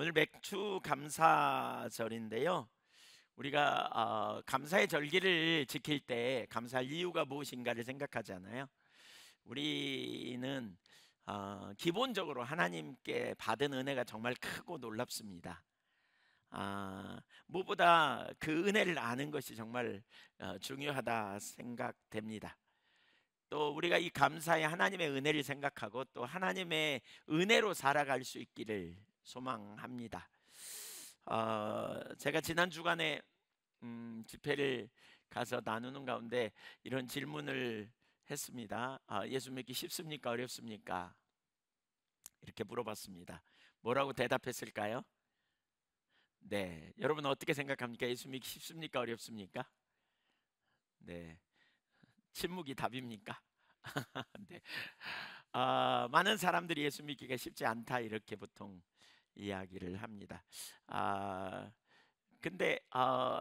오늘 맥주 감사절인데요. 우리가 감사의 절기를 지킬 때 감사할 이유가 무엇인가를 생각하잖아요. 우리는 기본적으로 하나님께 받은 은혜가 정말 크고 놀랍습니다. 무엇보다 그 은혜를 아는 것이 정말 중요하다 생각됩니다. 또 우리가 이 감사의 하나님의 은혜를 생각하고 또 하나님의 은혜로 살아갈 수 있기를 소망합니다. 제가 지난 주간에 집회를 가서 나누는 가운데 이런 질문을 했습니다. 예수 믿기 쉽습니까? 어렵습니까? 이렇게 물어봤습니다. 뭐라고 대답했을까요? 네, 여러분 어떻게 생각합니까? 예수 믿기 쉽습니까? 어렵습니까? 네, 침묵이 답입니까? 네. 많은 사람들이 예수 믿기가 쉽지 않다 이렇게 보통 이야기를 합니다. 근데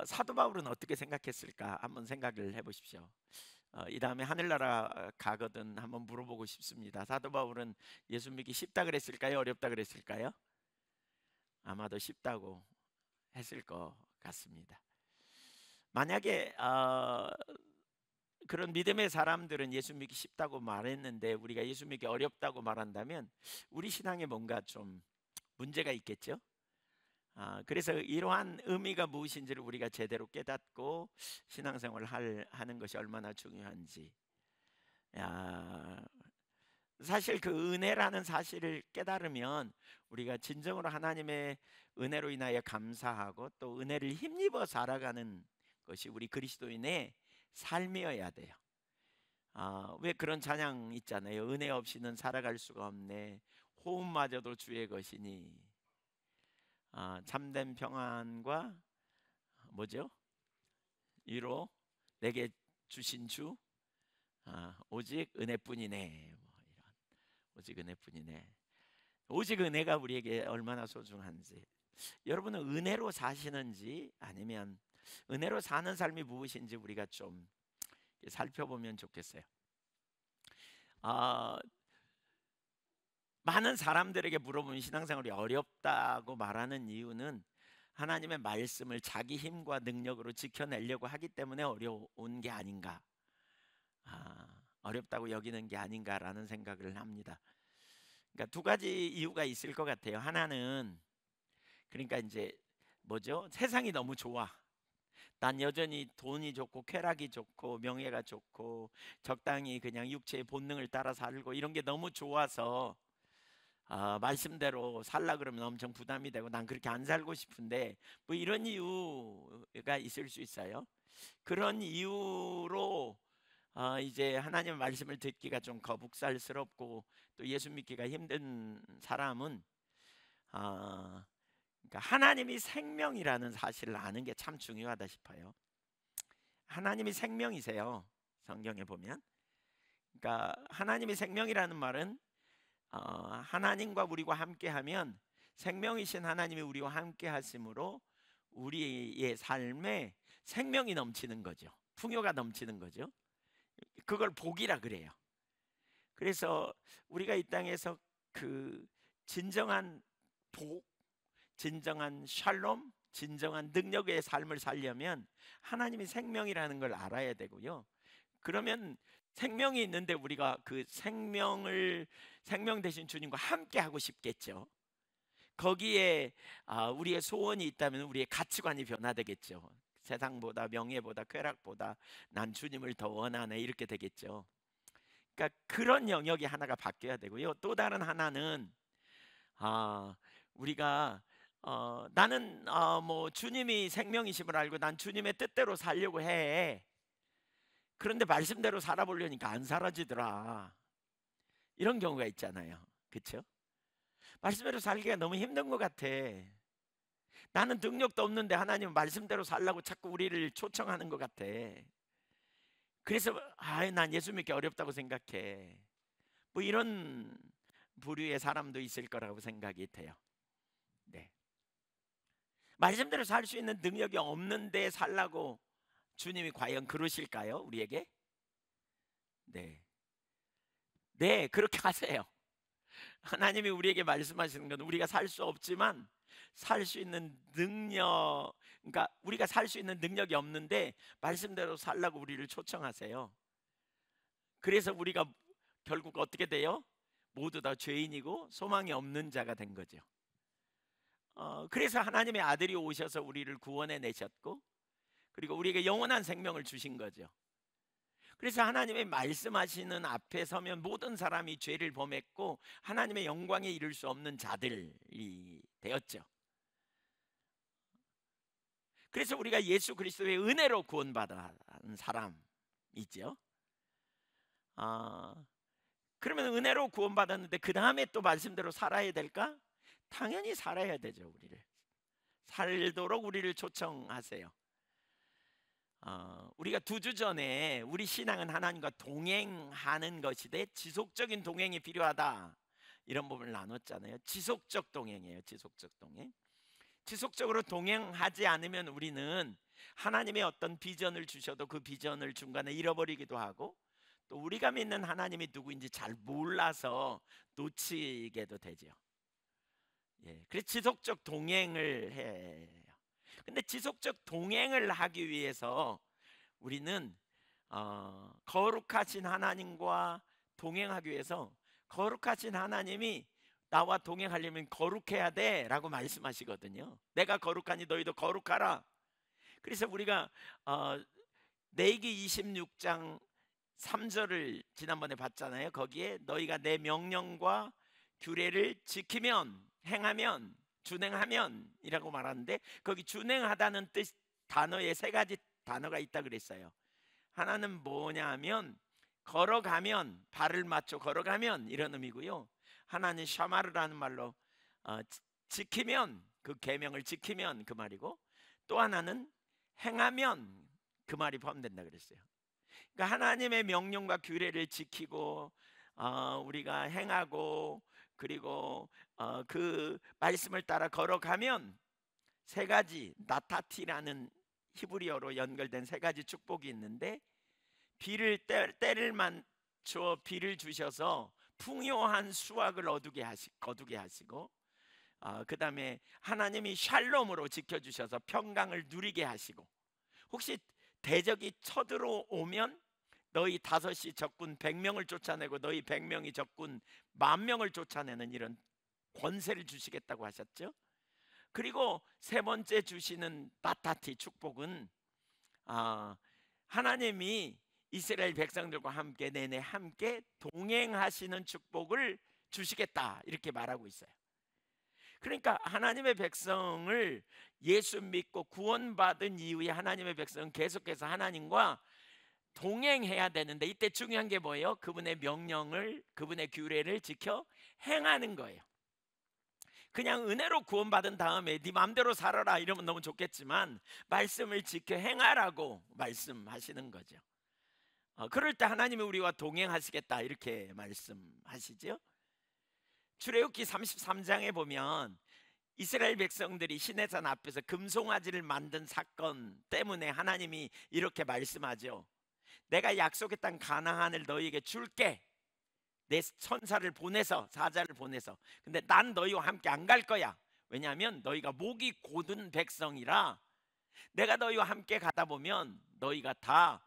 사도 바울은 어떻게 생각했을까 한번 생각을 해보십시오. 이 다음에 하늘나라 가거든 한번 물어보고 싶습니다. 사도 바울은 예수 믿기 쉽다 그랬을까요? 어렵다 그랬을까요? 아마도 쉽다고 했을 것 같습니다. 만약에 그런 믿음의 사람들은 예수 믿기 쉽다고 말했는데 우리가 예수 믿기 어렵다고 말한다면 우리 신앙에 뭔가 좀 문제가 있겠죠? 그래서 이러한 의미가 무엇인지를 우리가 제대로 깨닫고 신앙생활을 하는 것이 얼마나 중요한지. 야, 사실 그 은혜라는 사실을 깨달으면 우리가 진정으로 하나님의 은혜로 인하여 감사하고 또 은혜를 힘입어 살아가는 것이 우리 그리스도인의 삶이어야 돼요. 왜 그런 찬양 있잖아요. 은혜 없이는 살아갈 수가 없네. 호흡마저도 주의 것이니. 참된 평안과 뭐죠? 위로 내게 주신 주 오직 은혜뿐이네. 뭐 이런 오직 은혜뿐이네. 오직 은혜가 우리에게 얼마나 소중한지. 여러분은 은혜로 사시는지 아니면 은혜로 사는 삶이 무엇인지 우리가 좀 살펴보면 좋겠어요. 많은 사람들에게 물어보면 신앙생활이 어렵다고 말하는 이유는 하나님의 말씀을 자기 힘과 능력으로 지켜내려고 하기 때문에 어려운 게 아닌가, 어렵다고 여기는 게 아닌가라는 생각을 합니다. 그러니까 두 가지 이유가 있을 것 같아요. 하나는 그러니까 이제 뭐죠? 세상이 너무 좋아. 난 여전히 돈이 좋고 쾌락이 좋고 명예가 좋고 적당히 그냥 육체의 본능을 따라 살고 이런 게 너무 좋아서 말씀대로 살라 그러면 엄청 부담이 되고 난 그렇게 안 살고 싶은데 뭐 이런 이유가 있을 수 있어요. 그런 이유로 이제 하나님의 말씀을 듣기가 좀 거북살스럽고 또 예수 믿기가 힘든 사람은 그러니까 하나님이 생명이라는 사실을 아는 게 참 중요하다 싶어요. 하나님이 생명이세요. 성경에 보면. 그러니까 하나님이 생명이라는 말은 하나님과 우리와 함께하면 생명이신 하나님이 우리와 함께하심으로 우리의 삶에 생명이 넘치는 거죠. 풍요가 넘치는 거죠. 그걸 복이라 그래요. 그래서 우리가 이 땅에서 그 진정한 복, 진정한 샬롬, 진정한 능력의 삶을 살려면 하나님이 생명이라는 걸 알아야 되고요. 그러면 생명이 있는데 우리가 그 생명 대신 주님과 함께 하고 싶겠죠. 거기에 우리의 소원이 있다면 우리의 가치관이 변화되겠죠. 세상보다 명예보다 쾌락보다 난 주님을 더 원하네 이렇게 되겠죠. 그러니까 그런 영역이 하나가 바뀌어야 되고요. 또 다른 하나는 우리가 나는 뭐 주님이 생명이심을 알고 난 주님의 뜻대로 살려고 해. 그런데 말씀대로 살아보려니까 안 사라지더라. 이런 경우가 있잖아요. 그렇죠? 말씀대로 살기가 너무 힘든 것 같아. 나는 능력도 없는데 하나님 말씀대로 살라고 자꾸 우리를 초청하는 것 같아. 그래서 난 예수 믿기 어렵다고 생각해. 뭐 이런 부류의 사람도 있을 거라고 생각이 돼요. 네. 말씀대로 살 수 있는 능력이 없는데 살라고 주님이 과연 그러실까요? 우리에게? 네. 네, 그렇게 하세요. 하나님이 우리에게 말씀하시는 건 우리가 살 수 없지만 살 수 있는 능력, 그러니까 우리가 살 수 있는 능력이 없는데 말씀대로 살라고 우리를 초청하세요. 그래서 우리가 결국 어떻게 돼요? 모두 다 죄인이고 소망이 없는 자가 된 거죠. 그래서 하나님의 아들이 오셔서 우리를 구원해 내셨고, 그리고 우리에게 영원한 생명을 주신 거죠. 그래서 하나님의 말씀하시는 앞에 서면 모든 사람이 죄를 범했고 하나님의 영광에 이를 수 없는 자들이 되었죠. 그래서 우리가 예수 그리스도의 은혜로 구원받은 사람이죠. 그러면 은혜로 구원받았는데 그 다음에 또 말씀대로 살아야 될까? 당연히 살아야 되죠. 우리를 살도록 우리를 초청하세요. 우리가 2주 전에 우리 신앙은 하나님과 동행하는 것이되 지속적인 동행이 필요하다, 이런 부분을 나눴잖아요. 지속적 동행이에요. 지속적 동행. 지속적으로 동행하지 않으면 우리는 하나님의 어떤 비전을 주셔도 그 비전을 중간에 잃어버리기도 하고, 또 우리가 믿는 하나님이 누구인지 잘 몰라서 놓치게도 되죠. 그래서 지속적 동행을 해요. 근데 지속적 동행을 하기 위해서 우리는 거룩하신 하나님과 동행하기 위해서, 거룩하신 하나님이 나와 동행하려면 거룩해야 돼 라고 말씀하시거든요. 내가 거룩하니 너희도 거룩하라. 그래서 우리가 레위기 26장 3절을 지난번에 봤잖아요. 거기에 너희가 내 명령과 규례를 지키면, 행하면, 준행하면 이라고 말하는데, 거기 준행하다는 뜻 단어에 3가지 단어가 있다 그랬어요. 하나는 뭐냐 하면 걸어가면, 발을 맞춰 걸어가면 이런 의미고요. 하나는 샤마르라는 말로 지키면, 그 계명을 지키면 그 말이고, 또 하나는 행하면 그 말이 포함된다 그랬어요. 그러니까 하나님의 명령과 규례를 지키고 우리가 행하고, 그리고 그 말씀을 따라 걸어가면 3가지 나타티라는 히브리어로 연결된 3가지 축복이 있는데, 때를 맞춰 비를 주셔서 풍요한 수확을 거두게 하시고, 그 다음에 하나님이 샬롬으로 지켜주셔서 평강을 누리게 하시고, 혹시 대적이 쳐들어오면 너희 5이 적군 100명을 쫓아내고 너희 100명이 적군 10,000명을 쫓아내는 이런 권세를 주시겠다고 하셨죠. 그리고 3번째 주시는 나타티 축복은 하나님이 이스라엘 백성들과 함께 내내 함께 동행하시는 축복을 주시겠다, 이렇게 말하고 있어요. 그러니까 하나님의 백성을 예수 믿고 구원받은 이후에 하나님의 백성은 계속해서 하나님과 동행해야 되는데, 이때 중요한 게 뭐예요? 그분의 명령을, 그분의 규례를 지켜 행하는 거예요. 그냥 은혜로 구원받은 다음에 네 마음대로 살아라 이러면 너무 좋겠지만 말씀을 지켜 행하라고 말씀하시는 거죠. 그럴 때 하나님이 우리와 동행하시겠다, 이렇게 말씀하시죠. 출애굽기 33장에 보면 이스라엘 백성들이 시내산 앞에서 금송아지를 만든 사건 때문에 하나님이 이렇게 말씀하죠. 내가 약속의 땅 가나안을 너희에게 줄게. 내 천사를 보내서, 사자를 보내서. 근데 난 너희와 함께 안 갈 거야. 왜냐하면 너희가 목이 곧은 백성이라 내가 너희와 함께 가다 보면 너희가 다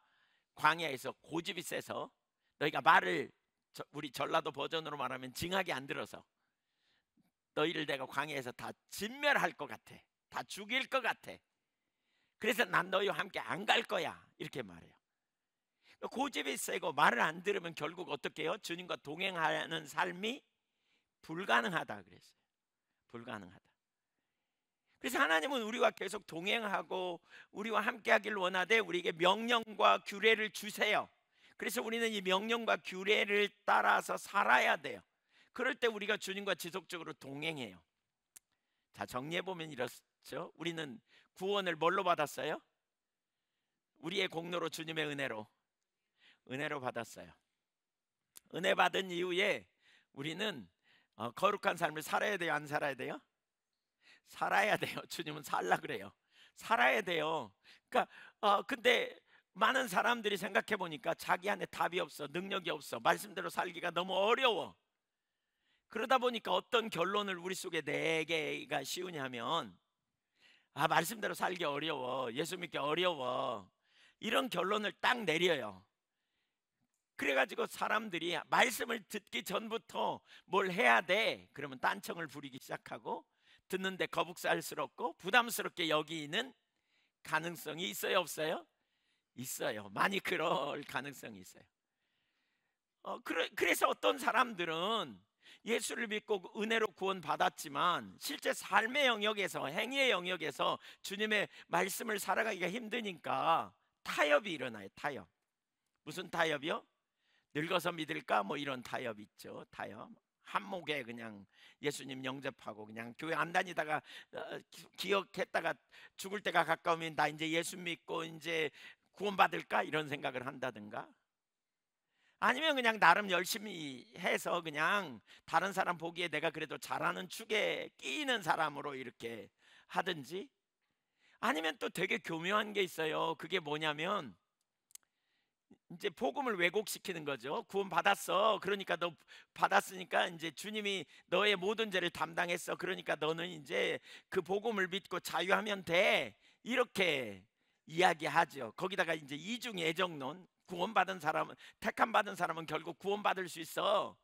광야에서 고집이 세서, 너희가 말을 우리 전라도 버전으로 말하면 징하게 안 들어서 너희를 내가 광야에서 다 진멸할 것 같아. 다 죽일 것 같아. 그래서 난 너희와 함께 안 갈 거야, 이렇게 말해요. 고집이 세고 말을 안 들으면 결국 어떻게 해요? 주님과 동행하는 삶이 불가능하다 그랬어요. 불가능하다. 그래서 하나님은 우리와 계속 동행하고 우리와 함께 하길 원하되 우리에게 명령과 규례를 주세요. 그래서 우리는 이 명령과 규례를 따라서 살아야 돼요. 그럴 때 우리가 주님과 지속적으로 동행해요. 자, 정리해보면 이렇죠. 우리는 구원을 뭘로 받았어요? 우리의 공로로, 주님의 은혜로 받았어요. 은혜 받은 이후에 우리는 거룩한 삶을 살아야 돼요? 안 살아야 돼요? 살아야 돼요. 주님은 살라 그래요. 살아야 돼요. 그러니까 근데 많은 사람들이 생각해 보니까 자기 안에 답이 없어, 능력이 없어, 말씀대로 살기가 너무 어려워. 그러다 보니까 어떤 결론을 우리 속에 내기가 쉬우냐면, 아, 말씀대로 살기 어려워, 예수 믿기 어려워, 이런 결론을 딱 내려요. 그래가지고 사람들이 말씀을 듣기 전부터 뭘 해야 돼 그러면 딴청을 부리기 시작하고, 듣는데 거북살스럽고 부담스럽게 여기는 가능성이 있어요, 없어요? 있어요. 많이 그럴 가능성이 있어요. 그래서 어떤 사람들은 예수를 믿고 은혜로 구원받았지만 실제 삶의 영역에서, 행위의 영역에서 주님의 말씀을 살아가기가 힘드니까 타협이 일어나요. 타협. 무슨 타협이요? 늙어서 믿을까? 뭐 이런 타협 있죠. 타협. 한목에 그냥 예수님 영접하고 그냥 교회 안 다니다가 기억했다가 죽을 때가 가까우면 나 이제 예수 믿고 이제 구원받을까? 이런 생각을 한다든가, 아니면 그냥 나름 열심히 해서 그냥 다른 사람 보기에 내가 그래도 잘하는 축에 끼이는 사람으로 이렇게 하든지, 아니면 또 되게 교묘한 게 있어요. 그게 뭐냐면 이제 복음을 왜곡시키는 거죠. 구원 받았어. 그러니까 너 받았으니까 이제 주님이 너의 모든 죄를 담당했어. 그러니까 너는 이제 그 복음을 믿고 자유하면 돼. 이렇게 이야기하죠. 거기다가 이제 이중 애정론, 구원받은 사람은, 택함 받은 사람은 결국 구원받을 수 있어.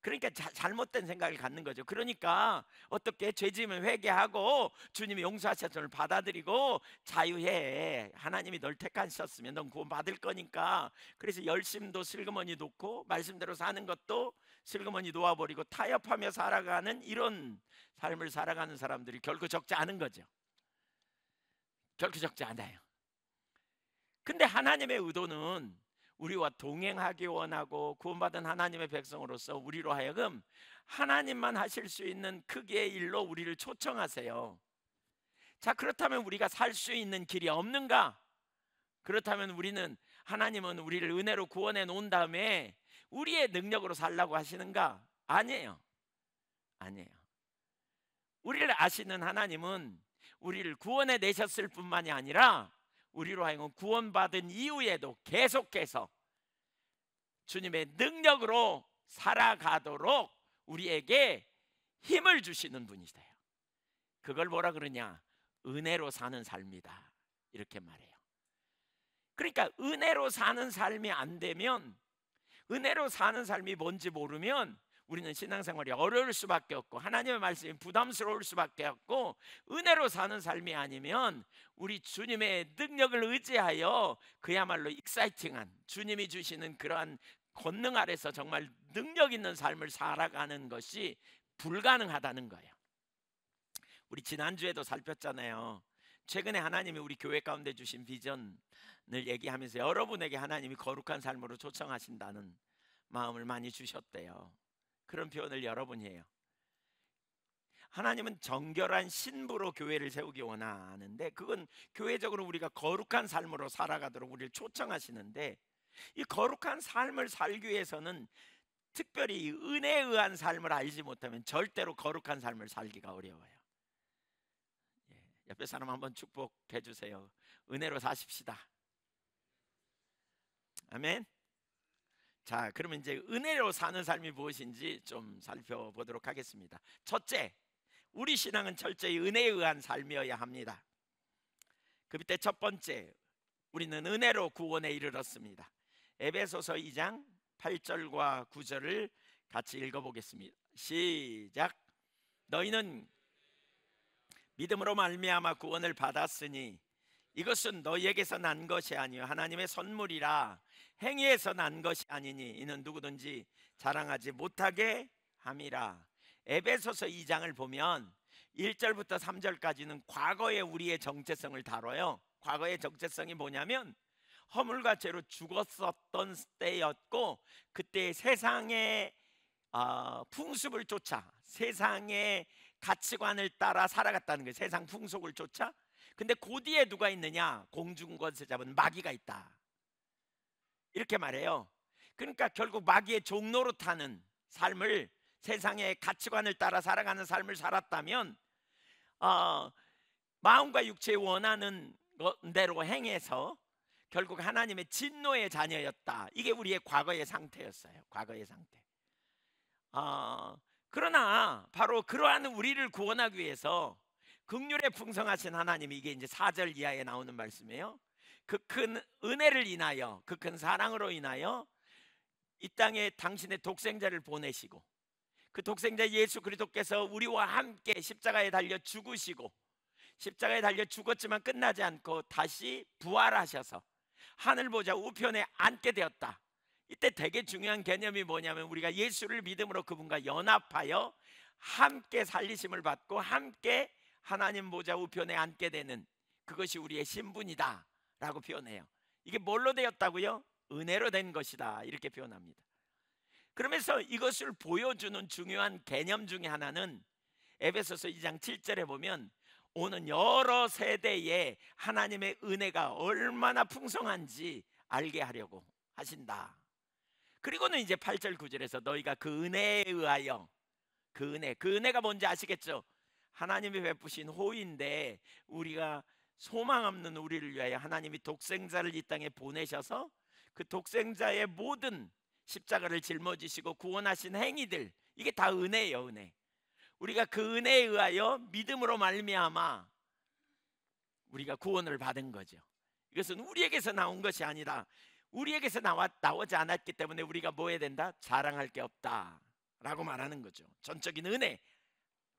그러니까 잘못된 생각을 갖는 거죠. 그러니까 어떻게 죄지으면 회개하고 주님이 용서하셨음을 받아들이고 자유해. 하나님이 널 택하셨으면 넌 구원받을 거니까. 그래서 열심도 슬그머니 놓고 말씀대로 사는 것도 슬그머니 놓아버리고 타협하며 살아가는 이런 삶을 살아가는 사람들이 결코 적지 않은 거죠. 결코 적지 않아요. 근데 하나님의 의도는 우리와 동행하기 원하고 구원받은 하나님의 백성으로서 우리로 하여금 하나님만 하실 수 있는 크기의 일로 우리를 초청하세요. 자, 그렇다면 우리가 살 수 있는 길이 없는가? 그렇다면 하나님은 우리를 은혜로 구원해 놓은 다음에 우리의 능력으로 살라고 하시는가? 아니에요. 아니에요. 우리를 아시는 하나님은 우리를 구원해 내셨을 뿐만이 아니라 우리로 하여금 구원받은 이후에도 계속해서 주님의 능력으로 살아가도록 우리에게 힘을 주시는 분이세요. 그걸 뭐라 그러냐? 은혜로 사는 삶이다, 이렇게 말해요. 그러니까 은혜로 사는 삶이 안 되면, 은혜로 사는 삶이 뭔지 모르면 우리는 신앙생활이 어려울 수밖에 없고 하나님의 말씀이 부담스러울 수밖에 없고, 은혜로 사는 삶이 아니면 우리 주님의 능력을 의지하여 그야말로 익사이팅한 주님이 주시는 그러한 권능 아래서 정말 능력 있는 삶을 살아가는 것이 불가능하다는 거예요. 우리 지난주에도 살폈잖아요. 최근에 하나님이 우리 교회 가운데 주신 비전을 얘기하면서 여러분에게 하나님이 거룩한 삶으로 초청하신다는 마음을 많이 주셨대요. 그런 표현을 여러분이 해요. 하나님은 정결한 신부로 교회를 세우기 원하는데, 그건 교회적으로 우리가 거룩한 삶으로 살아가도록 우리를 초청하시는데, 이 거룩한 삶을 살기 위해서는 특별히 은혜에 의한 삶을 알지 못하면 절대로 거룩한 삶을 살기가 어려워요. 옆에 사람 한번 축복해 주세요. 은혜로 사십시다. 아멘. 자, 그러면 이제 은혜로 사는 삶이 무엇인지 좀 살펴보도록 하겠습니다. 첫째, 우리 신앙은 철저히 은혜에 의한 삶이어야 합니다. 그 밑에 첫 번째, 우리는 은혜로 구원에 이르렀습니다. 에베소서 2장 8절과 9절을 같이 읽어보겠습니다. 시작. 너희는 믿음으로 말미암아 구원을 받았으니 이것은 너희에게서 난 것이 아니요 하나님의 선물이라. 행위에서 난 것이 아니니 이는 누구든지 자랑하지 못하게 함이라. 에베소서 2장을 보면 1절부터 3절까지는 과거의 우리의 정체성을 다뤄요. 과거의 정체성이 뭐냐면 허물과 죄로 죽었었던 때였고, 그때 세상의 풍습을 쫓아, 세상의 가치관을 따라 살아갔다는 거예요. 세상 풍속을 쫓아. 근데 그 뒤에 누가 있느냐? 공중권세 잡은 마귀가 있다, 이렇게 말해요. 그러니까 결국 마귀의 종로로 타는 삶을, 세상의 가치관을 따라 살아가는 삶을 살았다면 마음과 육체에 원하는 대로 행해서 결국 하나님의 진노의 자녀였다. 이게 우리의 과거의 상태였어요. 과거의 상태. 그러나 바로 그러한 우리를 구원하기 위해서 긍휼에 풍성하신 하나님이, 이게 이제 4절 이하에 나오는 말씀이에요. 그 큰 은혜를 인하여, 그 큰 사랑으로 인하여 이 땅에 당신의 독생자를 보내시고, 그 독생자 예수 그리스도께서 우리와 함께 십자가에 달려 죽으시고, 십자가에 달려 죽었지만 끝나지 않고 다시 부활하셔서 하늘 보좌 우편에 앉게 되었다. 이때 되게 중요한 개념이 뭐냐면, 우리가 예수를 믿음으로 그분과 연합하여 함께 살리심을 받고 함께 하나님 보좌 우편에 앉게 되는, 그것이 우리의 신분이다 라고 표현해요. 이게 뭘로 되었다고요? 은혜로 된 것이다, 이렇게 표현합니다. 그러면서 이것을 보여주는 중요한 개념 중에 하나는 에베소서 2장 7절에 보면, 오는 여러 세대에 하나님의 은혜가 얼마나 풍성한지 알게 하려고 하신다. 그리고는 이제 8절 9절에서 너희가 그 은혜에 의하여, 그 은혜가 뭔지 아시겠죠? 하나님이 베푸신 호의인데, 우리가 소망 없는 우리를 위하여 하나님이 독생자를 이 땅에 보내셔서 그 독생자의 모든 십자가를 짊어지시고 구원하신 행위들, 이게 다 은혜예요, 은혜. 우리가 그 은혜에 의하여 믿음으로 말미암아 우리가 구원을 받은 거죠. 이것은 우리에게서 나온 것이 아니라 우리에게서 나오지 않았기 때문에 우리가 뭐 해야 된다? 자랑할 게 없다 라고 말하는 거죠. 전적인 은혜,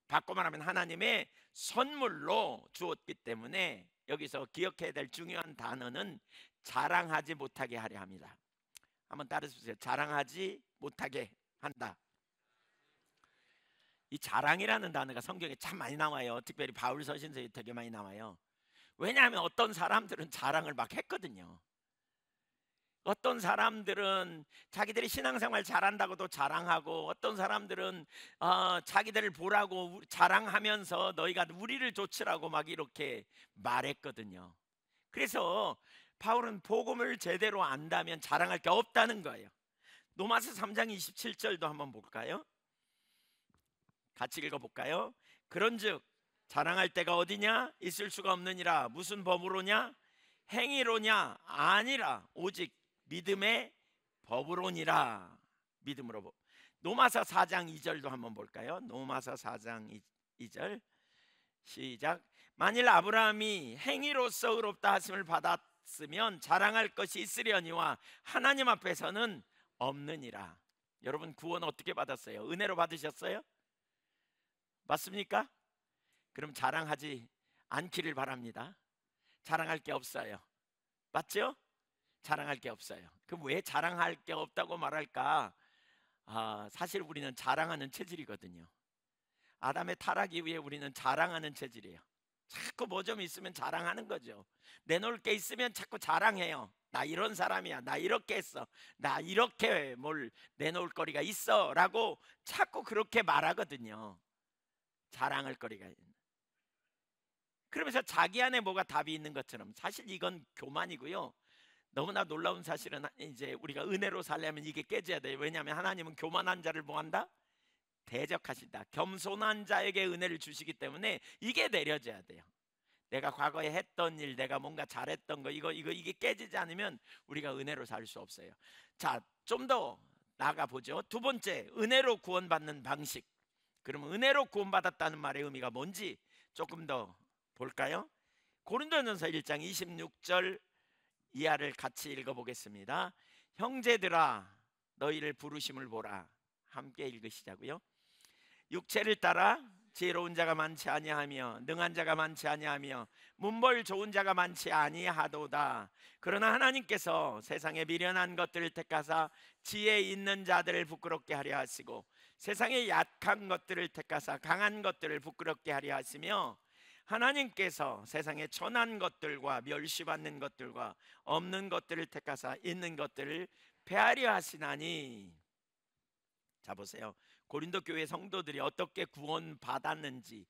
바꿔 말하면 하나님의 선물로 주었기 때문에 여기서 기억해야 될 중요한 단어는 자랑하지 못하게 하려 합니다. 한번 따라해보세요. 자랑하지 못하게 한다. 이 자랑이라는 단어가 성경에 참 많이 나와요. 특별히 바울 서신서에 되게 많이 나와요. 왜냐하면 어떤 사람들은 자랑을 막 했거든요. 어떤 사람들은 자기들이 신앙생활 잘한다고도 자랑하고, 어떤 사람들은 자기들을 보라고 자랑하면서 너희가 우리를 좇으라고 막 이렇게 말했거든요. 그래서 바울은 복음을 제대로 안다면 자랑할 게 없다는 거예요. 로마서 3장 27절도 한번 볼까요? 같이 읽어볼까요? 그런즉 자랑할 데가 어디냐? 있을 수가 없느니라. 무슨 법으로냐? 행위로냐? 아니라 오직 믿음의 법으로니라. 믿음으로. 로마서 4장 2절도 한번 볼까요? 로마서 4장 2절 시작. 만일 아브라함이 행위로서 의롭다 하심을 받았으면 자랑할 것이 있으려니와 하나님 앞에서는 없느니라. 여러분, 구원 어떻게 받았어요? 은혜로 받으셨어요? 맞습니까? 그럼 자랑하지 않기를 바랍니다. 자랑할 게 없어요. 맞죠? 자랑할 게 없어요. 그럼 왜 자랑할 게 없다고 말할까? 사실 우리는 자랑하는 체질이거든요. 아담의 타락 이후에 우리는 자랑하는 체질이에요. 자꾸 뭐 좀 있으면 자랑하는 거죠. 내놓을 게 있으면 자꾸 자랑해요. 나 이런 사람이야, 나 이렇게 했어, 나 이렇게 뭘 내놓을 거리가 있어 라고 자꾸 그렇게 말하거든요. 자랑할 거리가 있는. 그러면서 자기 안에 뭐가 답이 있는 것처럼, 사실 이건 교만이고요. 너무나 놀라운 사실은 이제 우리가 은혜로 살려면 이게 깨져야 돼요. 왜냐하면 하나님은 교만한 자를 뭐 한다? 대적하신다. 겸손한 자에게 은혜를 주시기 때문에 이게 내려져야 돼요. 내가 과거에 했던 일, 내가 뭔가 잘했던 거, 이게 깨지지 않으면 우리가 은혜로 살 수 없어요. 자, 좀 더 나가 보죠. 두 번째, 은혜로 구원받는 방식. 그러면 은혜로 구원받았다는 말의 의미가 뭔지 조금 더 볼까요? 고린도전서 1장 26절 이하를 같이 읽어보겠습니다. 형제들아, 너희를 부르심을 보라. 함께 읽으시자고요. 육체를 따라 지혜로운 자가 많지 아니하며 능한 자가 많지 아니하며 문벌 좋은 자가 많지 아니하도다. 그러나 하나님께서 세상에 미련한 것들을 택하사 지혜 있는 자들을 부끄럽게 하려 하시고 세상에 약한 것들을 택하사 강한 것들을 부끄럽게 하려 하시며 하나님께서 세상에 천한 것들과 멸시받는 것들과 없는 것들을 택하사 있는 것들을 패하려 하시나니. 자, 보세요. 고린도 교회 성도들이 어떻게 구원받았는지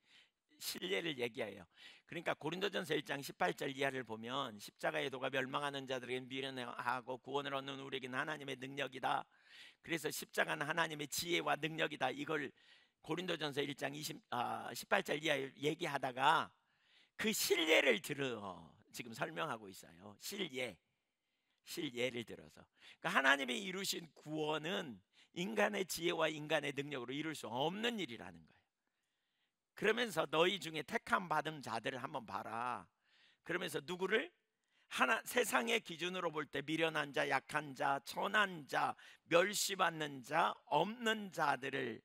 실례를 얘기해요. 그러니까 고린도전서 1장 18절 이하를 보면, 십자가의 도가 멸망하는 자들에게 미련하고 구원을 얻는 우리에게는 하나님의 능력이다. 그래서 십자가는 하나님의 지혜와 능력이다. 이걸 고린도전서 1장 18절 이하에 얘기하다가 그 실례를 들어 지금 설명하고 있어요. 실례를 들어서. 그러니까 하나님이 이루신 구원은 인간의 지혜와 인간의 능력으로 이룰 수 없는 일이라는 거예요. 그러면서 너희 중에 택함 받은 자들을 한번 봐라. 그러면서 누구를? 세상의 기준으로 볼 때 미련한 자, 약한 자, 천한 자, 멸시받는 자, 없는 자들을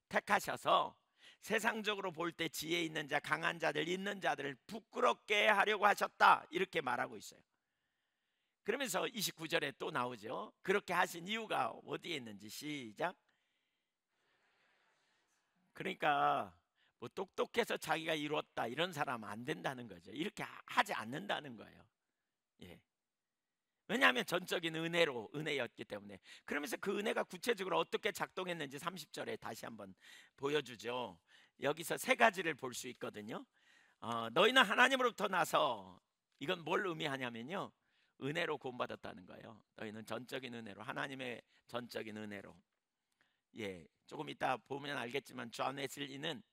택하셔서 세상적으로 볼 때 지혜 있는 자, 강한 자들, 있는 자들을 부끄럽게 하려고 하셨다, 이렇게 말하고 있어요. 그러면서 29절에 또 나오죠. 그렇게 하신 이유가 어디에 있는지. 시작. 그러니까 뭐 똑똑해서 자기가 이뤘다 이런 사람 안 된다는 거죠. 이렇게 하지 않는다는 거예요. 예. 왜냐하면 전적인 은혜였기 때문에. 그러면서 그 은혜가 구체적으로 어떻게 작동했는지 30절에 다시 한번 보여주죠. 여기서 세 가지를 볼 수 있거든요. 너희는 하나님으로부터 나서, 이건 뭘 의미하냐면요, 은혜로 구원받았다는 거예요. 너희는 전적인 은혜로, 하나님의 전적인 은혜로. 예, 조금 이따 보면 알겠지만 존 웨슬리는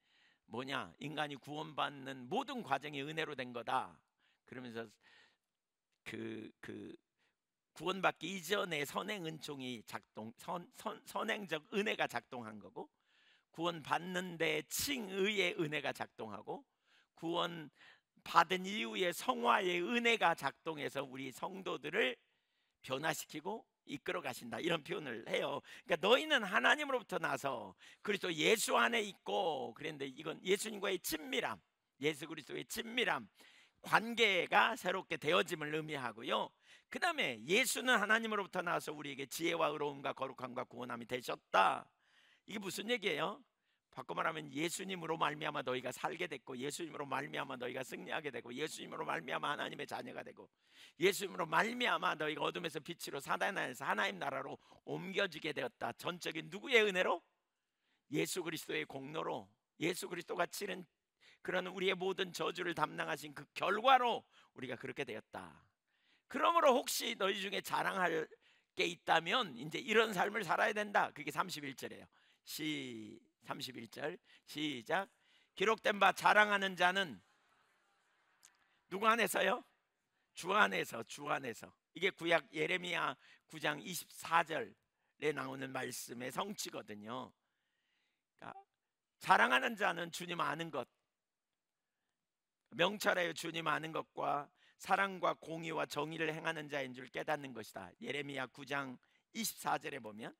뭐냐, 인간이 구원받는 모든 과정이 은혜로 된 거다. 그러면서 그 구원받기 이전에 선행 은총이 선행적 은혜가 작동한 거고, 구원받는데 칭의의 은혜가 작동하고, 구원 받은 이후에 성화의 은혜가 작동해서 우리 성도들을 변화시키고 이끌어 가신다, 이런 표현을 해요. 그러니까 너희는 하나님으로부터 나서 그리스도 예수 안에 있고, 그런데 이건 예수님과의 친밀함, 예수 그리스도의 친밀함, 관계가 새롭게 되어짐을 의미하고요. 그 다음에 예수는 하나님으로부터 나와서 우리에게 지혜와 의로움과 거룩함과 구원함이 되셨다. 이게 무슨 얘기예요? 바꿔 말하면 예수님으로 말미암아 너희가 살게 됐고, 예수님으로 말미암아 너희가 승리하게 되고, 예수님으로 말미암아 하나님의 자녀가 되고, 예수님으로 말미암아 너희가 어둠에서 빛으로 사단에서 하나님 나라로 옮겨지게 되었다. 전적인 누구의 은혜로? 예수 그리스도의 공로로, 예수 그리스도가 치른 그런 우리의 모든 저주를 담당하신 그 결과로 우리가 그렇게 되었다. 그러므로 혹시 너희 중에 자랑할 게 있다면 이제 이런 삶을 살아야 된다. 그게 31절이에요. 31절 시작. 기록된 바 자랑하는 자는 누구 안에서요? 주 안에서. 주 안에서. 이게 구약 예레미야 9장 24절에 나오는 말씀의 성취거든요. 그러니까 자랑하는 자는 주님 아는 것, 명철하여 주님 아는 것과 사랑과 공의와 정의를 행하는 자인 줄 깨닫는 것이다. 예레미야 9장 24절에 보면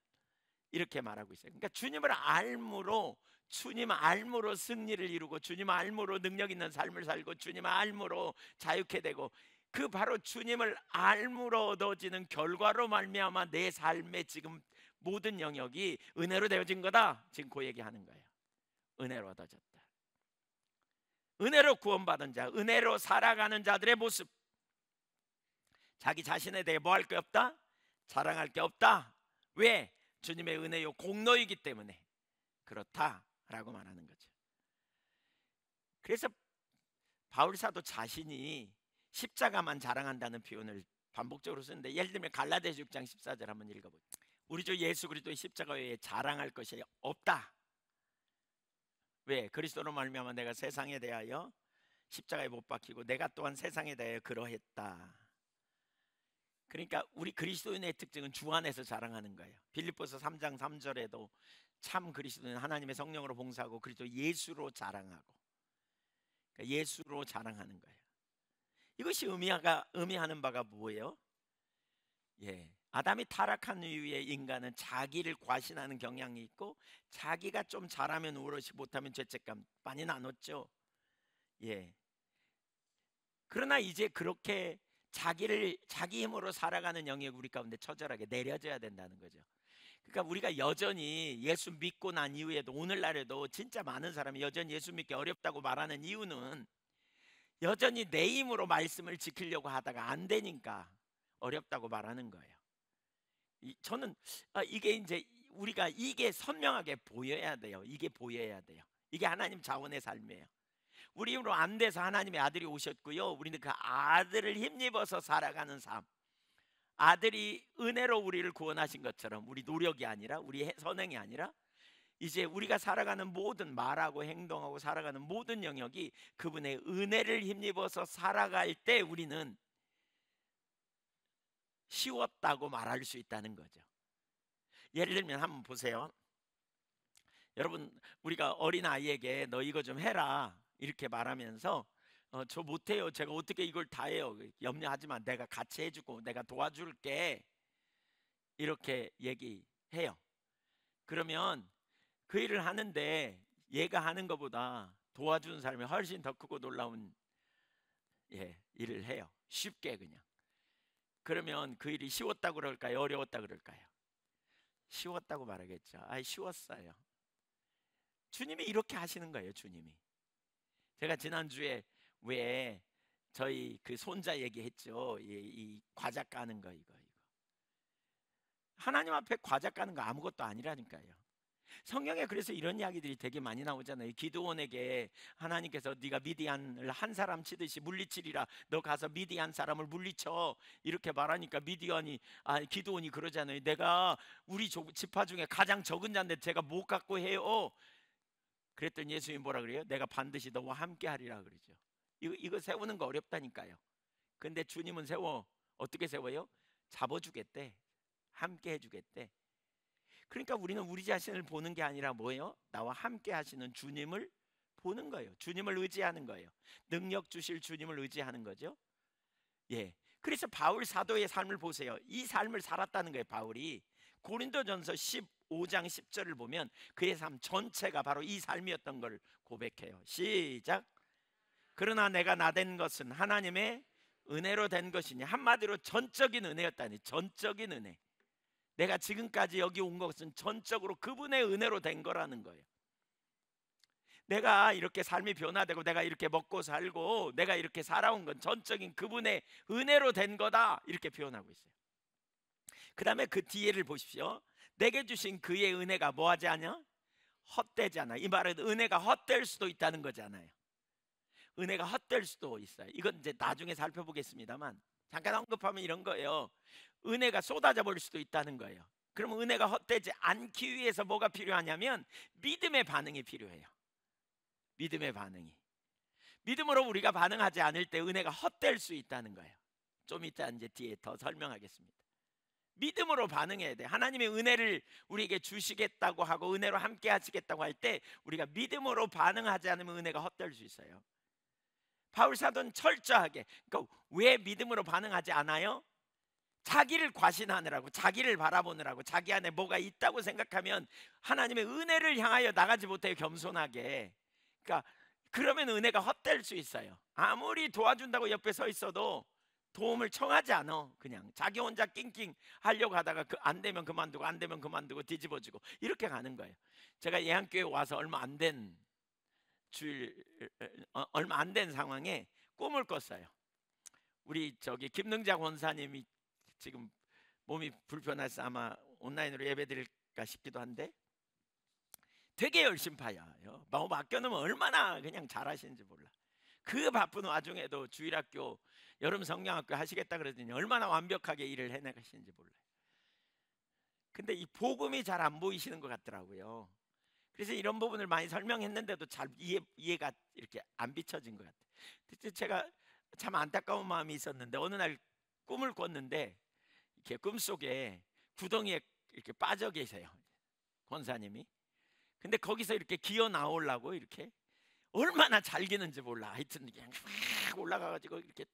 이렇게 말하고 있어요. 그러니까 주님을 알므로, 주님 알므로 승리를 이루고, 주님 알므로 능력 있는 삶을 살고, 주님 알므로 자유케 되고, 그 바로 주님을 알므로 얻어지는 결과로 말미암아 내 삶의 지금 모든 영역이 은혜로 되어진 거다. 지금 그 얘기하는 거예요. 은혜로 얻어졌다. 은혜로 구원받은 자, 은혜로 살아가는 자들의 모습. 자기 자신에 대해 뭐 할 게 없다? 자랑할 게 없다. 왜? 주님의 은혜요 공로이기 때문에 그렇다라고 말하는 거죠. 그래서 바울 사도 자신이 십자가만 자랑한다는 표현을 반복적으로 쓰는데, 예를 들면 갈라디아서 6장 14절 한번 읽어보죠. 우리 주 예수 그리스도의 십자가 외에 자랑할 것이 없다. 왜? 그리스도로 말미암아 내가 세상에 대하여 십자가에 못 박히고 내가 또한 세상에 대하여 그러했다. 그러니까 우리 그리스도인의 특징은 주 안에서 자랑하는 거예요. 빌립보서 3장 3절에도 참 그리스도는 하나님의 성령으로 봉사하고 그리스도 예수로 자랑하고, 그러니까 예수로 자랑하는 거예요. 이것이 의미하는 바가 뭐예요? 예, 아담이 타락한 이후에 인간은 자기를 과신하는 경향이 있고, 자기가 좀 잘하면 우월시, 못하면 죄책감 많이 나눴죠. 예. 그러나 이제 그렇게 자기 힘으로 살아가는 영역이 우리 가운데 처절하게 내려져야 된다는 거죠. 그러니까 우리가 여전히 예수 믿고 난 이후에도, 오늘날에도 진짜 많은 사람이 여전히 예수 믿기 어렵다고 말하는 이유는 여전히 내 힘으로 말씀을 지키려고 하다가 안 되니까 어렵다고 말하는 거예요. 저는 이게 이제 우리가 이게 선명하게 보여야 돼요. 이게 보여야 돼요. 이게 하나님 자원의 삶이에요. 우리 힘으로 안 돼서 하나님의 아들이 오셨고요, 우리는 그 아들을 힘입어서 살아가는 삶, 아들이 은혜로 우리를 구원하신 것처럼, 우리 노력이 아니라, 우리 선행이 아니라, 이제 우리가 살아가는 모든, 말하고 행동하고 살아가는 모든 영역이 그분의 은혜를 힘입어서 살아갈 때 우리는 쉬웠다고 말할 수 있다는 거죠. 예를 들면 한번 보세요. 여러분, 우리가 어린 아이에게 너 이거 좀 해라 이렇게 말하면서 저 못해요, 제가 어떻게 이걸 다 해요, 염려하지 마, 내가 같이 해주고 내가 도와줄게, 이렇게 얘기해요. 그러면 그 일을 하는데 얘가 하는 것보다 도와주는 사람이 훨씬 더 크고 놀라운 일을 해요. 쉽게 그냥. 그러면 그 일이 쉬웠다고 그럴까요? 어려웠다고 그럴까요? 쉬웠다고 말하겠죠. 쉬웠어요. 주님이 이렇게 하시는 거예요. 주님이. 제가 지난주에 왜 저희 그 손자 얘기했죠. 이 과자 까는 거, 이거 하나님 앞에 과자 까는 거 아무것도 아니라니까요. 성경에 그래서 이런 이야기들이 되게 많이 나오잖아요. 기드온에게 하나님께서 네가 미디안을 한 사람 치듯이 물리치리라, 너 가서 미디안 사람을 물리쳐, 이렇게 말하니까 기드온이 그러잖아요. 내가 우리 지파 중에 가장 적은 자인데 제가 못 갖고 해요. 그랬더니 예수님이 뭐라 그래요? 내가 반드시 너와 함께 하리라 그러죠. 이거 세우는 거 어렵다니까요. 근데 주님은 어떻게 세워요? 잡아주겠대. 함께 해주겠대. 그러니까 우리는 우리 자신을 보는 게 아니라 뭐예요? 나와 함께 하시는 주님을 보는 거예요. 주님을 의지하는 거예요. 능력 주실 주님을 의지하는 거죠. 그래서 바울 사도의 삶을 보세요. 이 삶을 살았다는 거예요. 바울이 고린도전서 15장 10절을 보면 그의 삶 전체가 바로 이 삶이었던 걸 고백해요. 시작. 그러나 내가 나된 것은 하나님의 은혜로 된 것이니, 한마디로 전적인 은혜였다니. 전적인 은혜. 내가 지금까지 여기 온 것은 전적으로 그분의 은혜로 된 거라는 거예요. 내가 이렇게 삶이 변화되고 내가 이렇게 먹고 살고 내가 이렇게 살아온 건 전적인 그분의 은혜로 된 거다, 이렇게 표현하고 있어요. 그 다음에 그 뒤에를 보십시오. 내게 주신 그의 은혜가 뭐하지 않아? 헛되지 않아. 이 말은 은혜가 헛될 수도 있다는 거잖아요. 은혜가 헛될 수도 있어요. 이건 이제 나중에 살펴보겠습니다만 잠깐 언급하면 이런 거예요. 은혜가 쏟아져 버릴 수도 있다는 거예요. 그러면 은혜가 헛되지 않기 위해서 뭐가 필요하냐면 믿음의 반응이 필요해요. 믿음의 반응이. 믿음으로 우리가 반응하지 않을 때 은혜가 헛될 수 있다는 거예요. 좀 이따 이제 뒤에 더 설명하겠습니다. 믿음으로 반응해야 돼. 하나님의 은혜를 우리에게 주시겠다고 하고 은혜로 함께 하시겠다고 할 때 우리가 믿음으로 반응하지 않으면 은혜가 헛될 수 있어요. 바울 사도는 철저하게, 그러니까 왜 믿음으로 반응하지 않아요? 자기를 과신하느라고, 자기를 바라보느라고, 자기 안에 뭐가 있다고 생각하면 하나님의 은혜를 향하여 나가지 못해요. 겸손하게. 그러니까 그러면 은혜가 헛될 수 있어요. 아무리 도와준다고 옆에 서 있어도 도움을 청하지 않아. 그냥 자기 혼자 낑낑 하려고 하다가 안 되면 그만두고, 안 되면 그만두고, 뒤집어지고 이렇게 가는 거예요. 제가 예한교회 와서 얼마 안 된 상황에 꿈을 꿨어요. 우리 김능자 권사님이 지금 몸이 불편해서 아마 온라인으로 예배드릴까 싶기도 한데 되게 열심파예요. 마음 맡겨놓으면 얼마나 그냥 잘하시는지 몰라. 그 바쁜 와중에도 주일학교, 여름 성경학교 하시겠다 그러더니 얼마나 완벽하게 일을 해내가시는지 몰라요. 근데 이 복음이 잘 안 보이시는 것 같더라고요. 그래서 이런 부분을 많이 설명했는데도 잘 이해가 이렇게 안 비춰진 것 같아요. 제가 참 안타까운 마음이 있었는데 어느 날 꿈을 꿨는데 이렇게 꿈속에 구덩이에 이렇게 빠져 계세요, 권사님이. 근데 거기서 이렇게 기어 나오려고 이렇게 얼마나 잘 기는지 몰라. 하여튼 그냥 막 올라가가지고 이렇게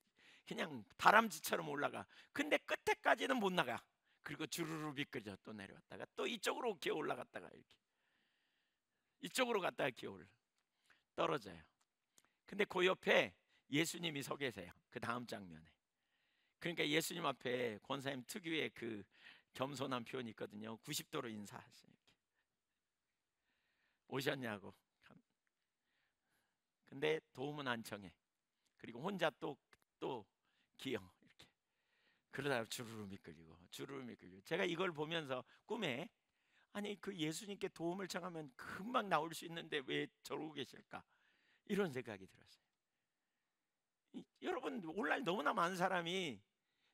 그냥 다람쥐처럼 올라가. 근데 끝에까지는 못 나가. 그리고 주르르 미끄러져 또 내려왔다가 또 이쪽으로 기어 올라갔다가 이렇게 이쪽으로 갔다가 기어 떨어져요. 근데 그 옆에 예수님이 서 계세요. 그 다음 장면에. 그러니까 예수님 앞에 권사님 특유의 그 겸손한 표현이 있거든요. 90도로 인사하시는, 오셨냐고. 근데 도움은 안 청해. 그리고 혼자 또 기어 이렇게 그러다가 주르르 미끌리고. 제가 이걸 보면서 꿈에 아니 그 예수님께 도움을 청하면 금방 나올 수 있는데 왜 저러고 계실까, 이런 생각이 들었어요. 여러분, 오늘날 너무나 많은 사람이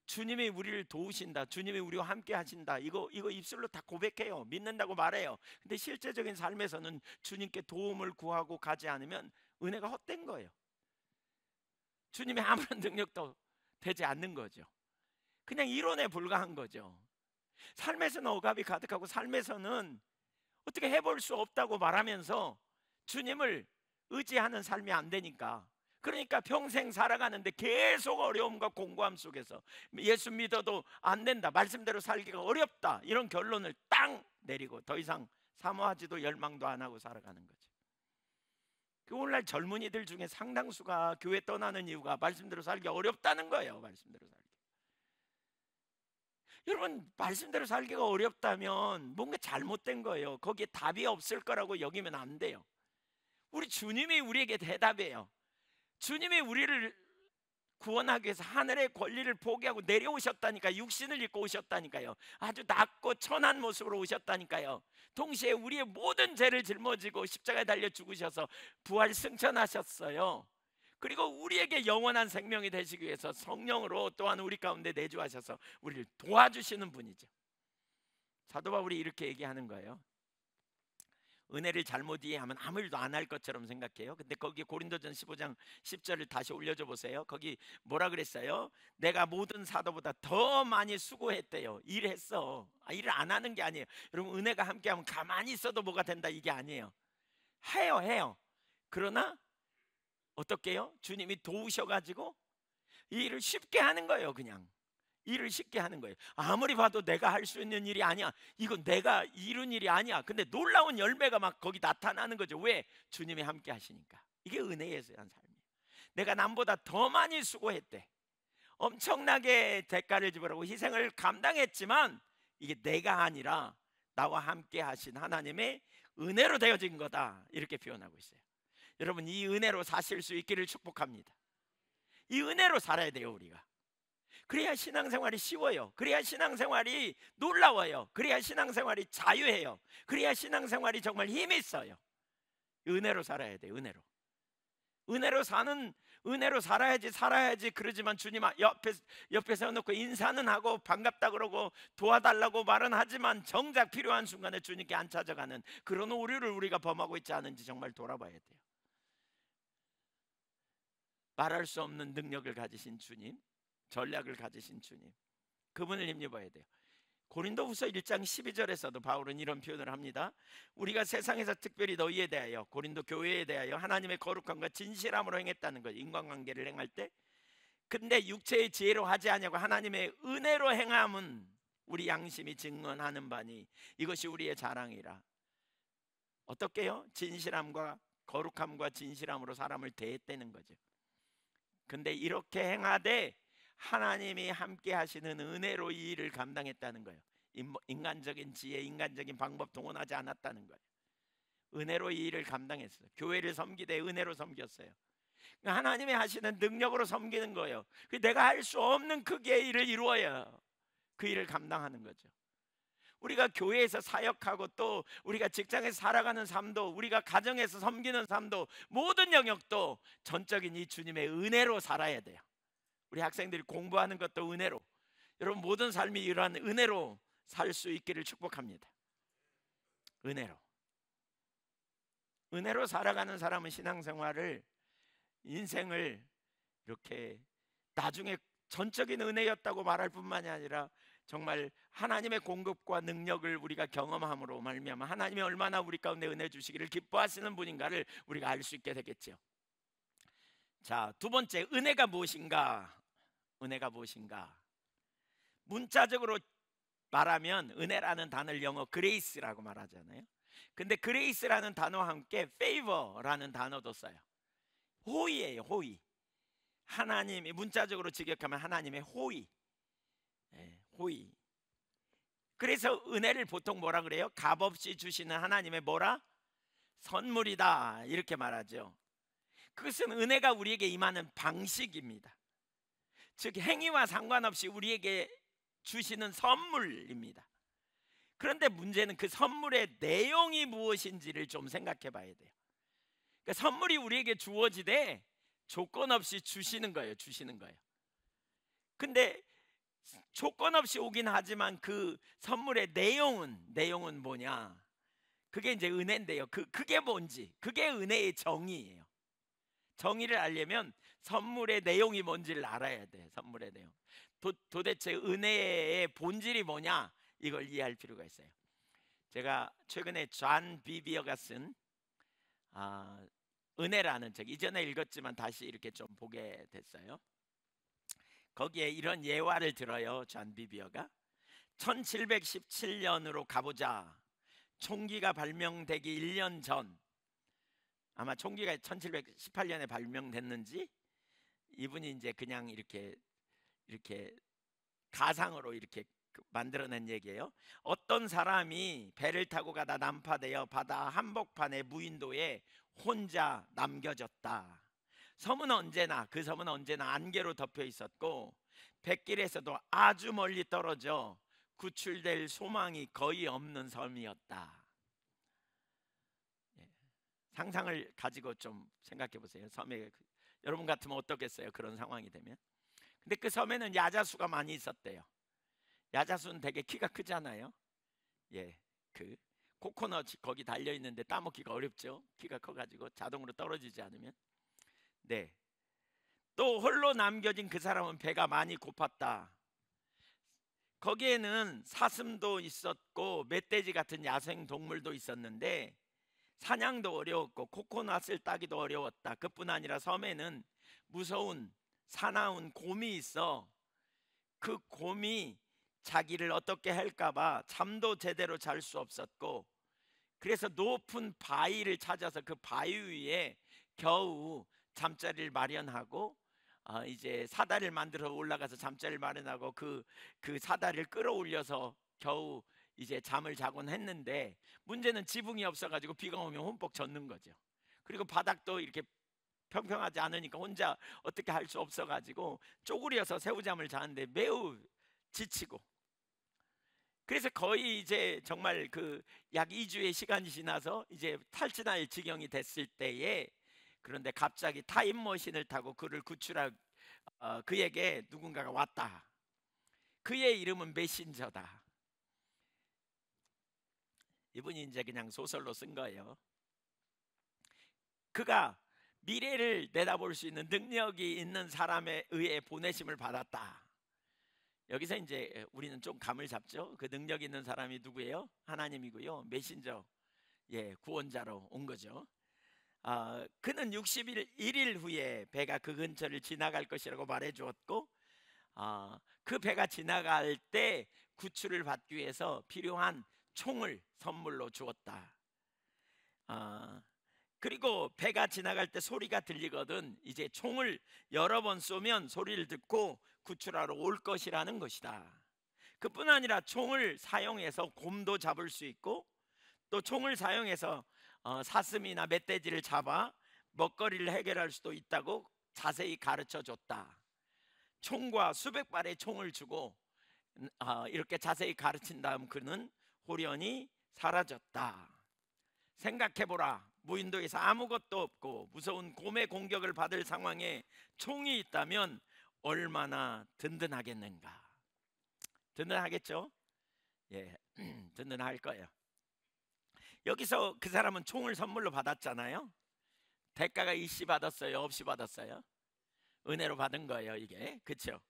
주님이 우리를 도우신다, 주님이 우리와 함께 하신다, 이거 입술로 다 고백해요. 믿는다고 말해요. 근데 실제적인 삶에서는 주님께 도움을 구하고 가지 않으면 은혜가 헛된 거예요. 주님의 아무런 능력도 되지 않는 거죠. 그냥 이론에 불과한 거죠. 삶에서는 억압이 가득하고 삶에서는 어떻게 해볼 수 없다고 말하면서 주님을 의지하는 삶이 안 되니까, 그러니까 평생 살아가는데 계속 어려움과 공고함 속에서 예수 믿어도 안 된다, 말씀대로 살기가 어렵다, 이런 결론을 딱 내리고 더 이상 사모하지도 열망도 안 하고 살아가는 거죠. 오늘날 젊은이들 중에 상당수가 교회 떠나는 이유가 말씀대로 살기 어렵다는 거예요. 말씀대로 살기. 여러분, 말씀대로 살기가 어렵다면 뭔가 잘못된 거예요. 거기에 답이 없을 거라고 여기면 안 돼요. 우리 주님이 우리에게 대답이에요. 주님이 우리를 구원하기 위해서 하늘의 권리를 포기하고 내려오셨다니까. 육신을 입고 오셨다니까요. 아주 낮고 천한 모습으로 오셨다니까요. 동시에 우리의 모든 죄를 짊어지고 십자가에 달려 죽으셔서 부활 승천하셨어요. 그리고 우리에게 영원한 생명이 되시기 위해서 성령으로 또한 우리 가운데 내주하셔서 우리를 도와주시는 분이죠. 사도 바울이 이렇게 얘기하는 거예요. 은혜를 잘못 이해하면 아무 일도 안 할 것처럼 생각해요. 근데 거기 고린도전 15장 10절을 다시 올려줘 보세요. 거기 뭐라 그랬어요? 내가 모든 사도보다 더 많이 수고했대요. 일했어. 일을 안 하는 게 아니에요. 여러분, 은혜가 함께하면 가만히 있어도 뭐가 된다, 이게 아니에요. 해요. 그러나 어떻게 해요? 주님이 도우셔가지고 이 일을 쉽게 하는 거예요. 그냥 일을 쉽게 하는 거예요. 아무리 봐도 내가 할 수 있는 일이 아니야. 이건 내가 이룬 일이 아니야. 근데 놀라운 열매가 막 거기 나타나는 거죠. 왜? 주님이 함께 하시니까. 이게 은혜에서 한 삶이에요. 내가 남보다 더 많이 수고했대. 엄청나게 대가를 지불하고 희생을 감당했지만 이게 내가 아니라 나와 함께 하신 하나님의 은혜로 되어진 거다, 이렇게 표현하고 있어요. 여러분, 이 은혜로 사실 수 있기를 축복합니다. 이 은혜로 살아야 돼요, 우리가. 그래야 신앙생활이 쉬워요. 그래야 신앙생활이 놀라워요. 그래야 신앙생활이 자유해요. 그래야 신앙생활이 정말 힘이 있어요. 은혜로 살아야 돼요. 은혜로 살아야지. 그러지만 주님 옆에 세워놓고 인사는 하고 반갑다 그러고 도와달라고 말은 하지만 정작 필요한 순간에 주님께 안 찾아가는 그런 오류를 우리가 범하고 있지 않은지 정말 돌아봐야 돼요. 말할 수 없는 능력을 가지신 주님, 전략을 가지신 주님, 그분을 힘입어야 돼요. 고린도후서 1장 12절에서도 바울은 이런 표현을 합니다. 우리가 세상에서 특별히 너희에 대하여, 고린도 교회에 대하여 하나님의 거룩함과 진실함으로 행했다는 거예요. 인간관계를 행할 때. 근데 육체의 지혜로 하지 아니하고 하나님의 은혜로 행함은 우리 양심이 증언하는 바니 이것이 우리의 자랑이라. 어떻게 해요? 진실함과 거룩함과 진실함으로 사람을 대했다는 거죠. 근데 이렇게 행하되 하나님이 함께 하시는 은혜로 이 일을 감당했다는 거예요. 인간적인 지혜, 인간적인 방법 동원하지 않았다는 거예요. 은혜로 이 일을 감당했어요. 교회를 섬기되 은혜로 섬겼어요. 하나님이 하시는 능력으로 섬기는 거예요. 내가 할 수 없는 크기의 일을 이루어야 그 일을 감당하는 거죠. 우리가 교회에서 사역하고 또 우리가 직장에서 살아가는 삶도, 우리가 가정에서 섬기는 삶도, 모든 영역도 전적인 이 주님의 은혜로 살아야 돼요. 우리 학생들이 공부하는 것도 은혜로, 여러분 모든 삶이 이러한 은혜로 살 수 있기를 축복합니다. 은혜로 살아가는 사람은 신앙생활을, 인생을 이렇게 나중에 전적인 은혜였다고 말할 뿐만이 아니라 정말 하나님의 공급과 능력을 우리가 경험함으로 말미암아 하나님이 얼마나 우리 가운데 은혜 주시기를 기뻐하시는 분인가를 우리가 알 수 있게 되겠죠. 자, 두 번째, 은혜가 무엇인가? 문자적으로 말하면 은혜라는 단어를 영어 그레이스라고 말하잖아요. 근데 그레이스라는 단어와 함께 favor라는 단어도 써요. 호의예요, 호의. 하나님이 문자적으로 직역하면 하나님의 호의. 호의. 그래서 은혜를 보통 뭐라 그래요? 값없이 주시는 하나님의 뭐라? 선물이다, 이렇게 말하죠. 그것은 은혜가 우리에게 임하는 방식입니다. 즉 행위와 상관없이 우리에게 주시는 선물입니다. 그런데 문제는 그 선물의 내용이 무엇인지를 좀 생각해 봐야 돼요. 그러니까 선물이 우리에게 주어지되 조건 없이 주시는 거예요. 근데 조건 없이 오긴 하지만 그 선물의 내용은 뭐냐? 그게 이제 은혜인데요. 그게 뭔지, 그게 은혜의 정의예요. 정의를 알려면 선물의 내용이 뭔지를 알아야 돼. 선물의 내용. 도대체 은혜의 본질이 뭐냐? 이걸 이해할 필요가 있어요. 제가 최근에 존 비비어가 쓴 은혜라는 책, 이전에 읽었지만 다시 이렇게 좀 보게 됐어요. 거기에 이런 예화를 들어요. 존 비비어가 1717년으로 가보자. 총기가 발명되기 1년 전, 아마 총기가 1718년에 발명됐는지 이분이 이제 그냥 이렇게 가상으로 이렇게 만들어낸 얘기예요. 어떤 사람이 배를 타고 가다 난파되어 바다 한복판의 무인도에 혼자 남겨졌다. 그 섬은 언제나 안개로 덮여 있었고 백길에서도 아주 멀리 떨어져 구출될 소망이 거의 없는 섬이었다. 상상을 가지고 좀 생각해 보세요. 섬에 여러분 같으면 어떻겠어요? 그런 상황이 되면. 근데 그 섬에는 야자수가 많이 있었대요. 야자수는 되게 키가 크잖아요. 그 코코넛이 거기 달려 있는데 따먹기가 어렵죠. 키가 커가지고 자동으로 떨어지지 않으면. 네. 또 홀로 남겨진 그 사람은 배가 많이 고팠다. 거기에는 사슴도 있었고 멧돼지 같은 야생 동물도 있었는데 사냥도 어려웠고 코코넛을 따기도 어려웠다. 그뿐 아니라 섬에는 무서운 사나운 곰이 있어 그 곰이 자기를 어떻게 할까봐 잠도 제대로 잘 수 없었고 그래서 높은 바위를 찾아서 그 바위 위에 겨우 잠자리를 마련하고 이제 사다리를 만들어 올라가서 잠자리를 마련하고 그 사다리를 끌어올려서 겨우 이제 잠을 자곤 했는데 문제는 지붕이 없어가지고 비가 오면 흠뻑 젖는 거죠. 그리고 바닥도 이렇게 평평하지 않으니까 혼자 어떻게 할 수 없어가지고 쪼그려서 새우잠을 자는데 매우 지치고 그래서 거의 이제 정말 그 약 2주의 시간이 지나서 이제 탈진할 지경이 됐을 때에 그런데 갑자기 타임머신을 타고 그를 구출할 그에게 누군가가 왔다. 그의 이름은 메신저다. 이분이 이제 그냥 소설로 쓴 거예요. 그가 미래를 내다볼 수 있는 능력이 있는 사람에 의해 보내심을 받았다. 여기서 이제 우리는 좀 감을 잡죠. 그 능력 있는 사람이 누구예요? 하나님이고요. 메신저, 구원자로 온 거죠. 그는 61일 후에 배가 그 근처를 지나갈 것이라고 말해 주었고 그 배가 지나갈 때 구출을 받기 위해서 필요한 총을 선물로 주었다. 그리고 배가 지나갈 때 소리가 들리거든 이제 총을 여러 번 쏘면 소리를 듣고 구출하러 올 것이라는 것이다. 그뿐 아니라 총을 사용해서 곰도 잡을 수 있고 또 총을 사용해서 사슴이나 멧돼지를 잡아 먹거리를 해결할 수도 있다고 자세히 가르쳐 줬다. 총과 수백 발의 총을 주고 이렇게 자세히 가르친 다음 그는 호련히 사라졌다. 생각해보라. 무인도에서 아무것도 없고 무서운 곰의 공격을 받을 상황에 총이 있다면 얼마나 든든하겠는가. 든든하겠죠? 든든할 거예요. 여기서 그 사람은 총을 선물로 받았잖아요. 대가가 일시 받았어요? 없이 받았어요? 은혜로 받은 거예요 이게. 그렇죠?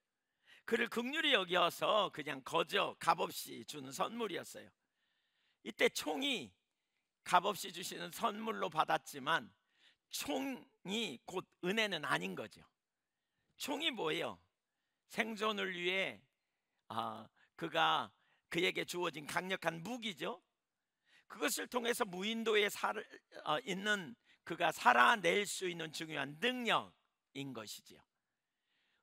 그를 긍휼히 여겨서 그냥 거저 값없이 주는 선물이었어요. 이때 총이 값없이 주시는 선물로 받았지만 총이 곧 은혜는 아닌 거죠. 총이 뭐예요? 생존을 위해 그가 그에게 주어진 강력한 무기죠. 그것을 통해서 무인도에 있는 그가 살아낼 수 있는 중요한 능력인 것이지요.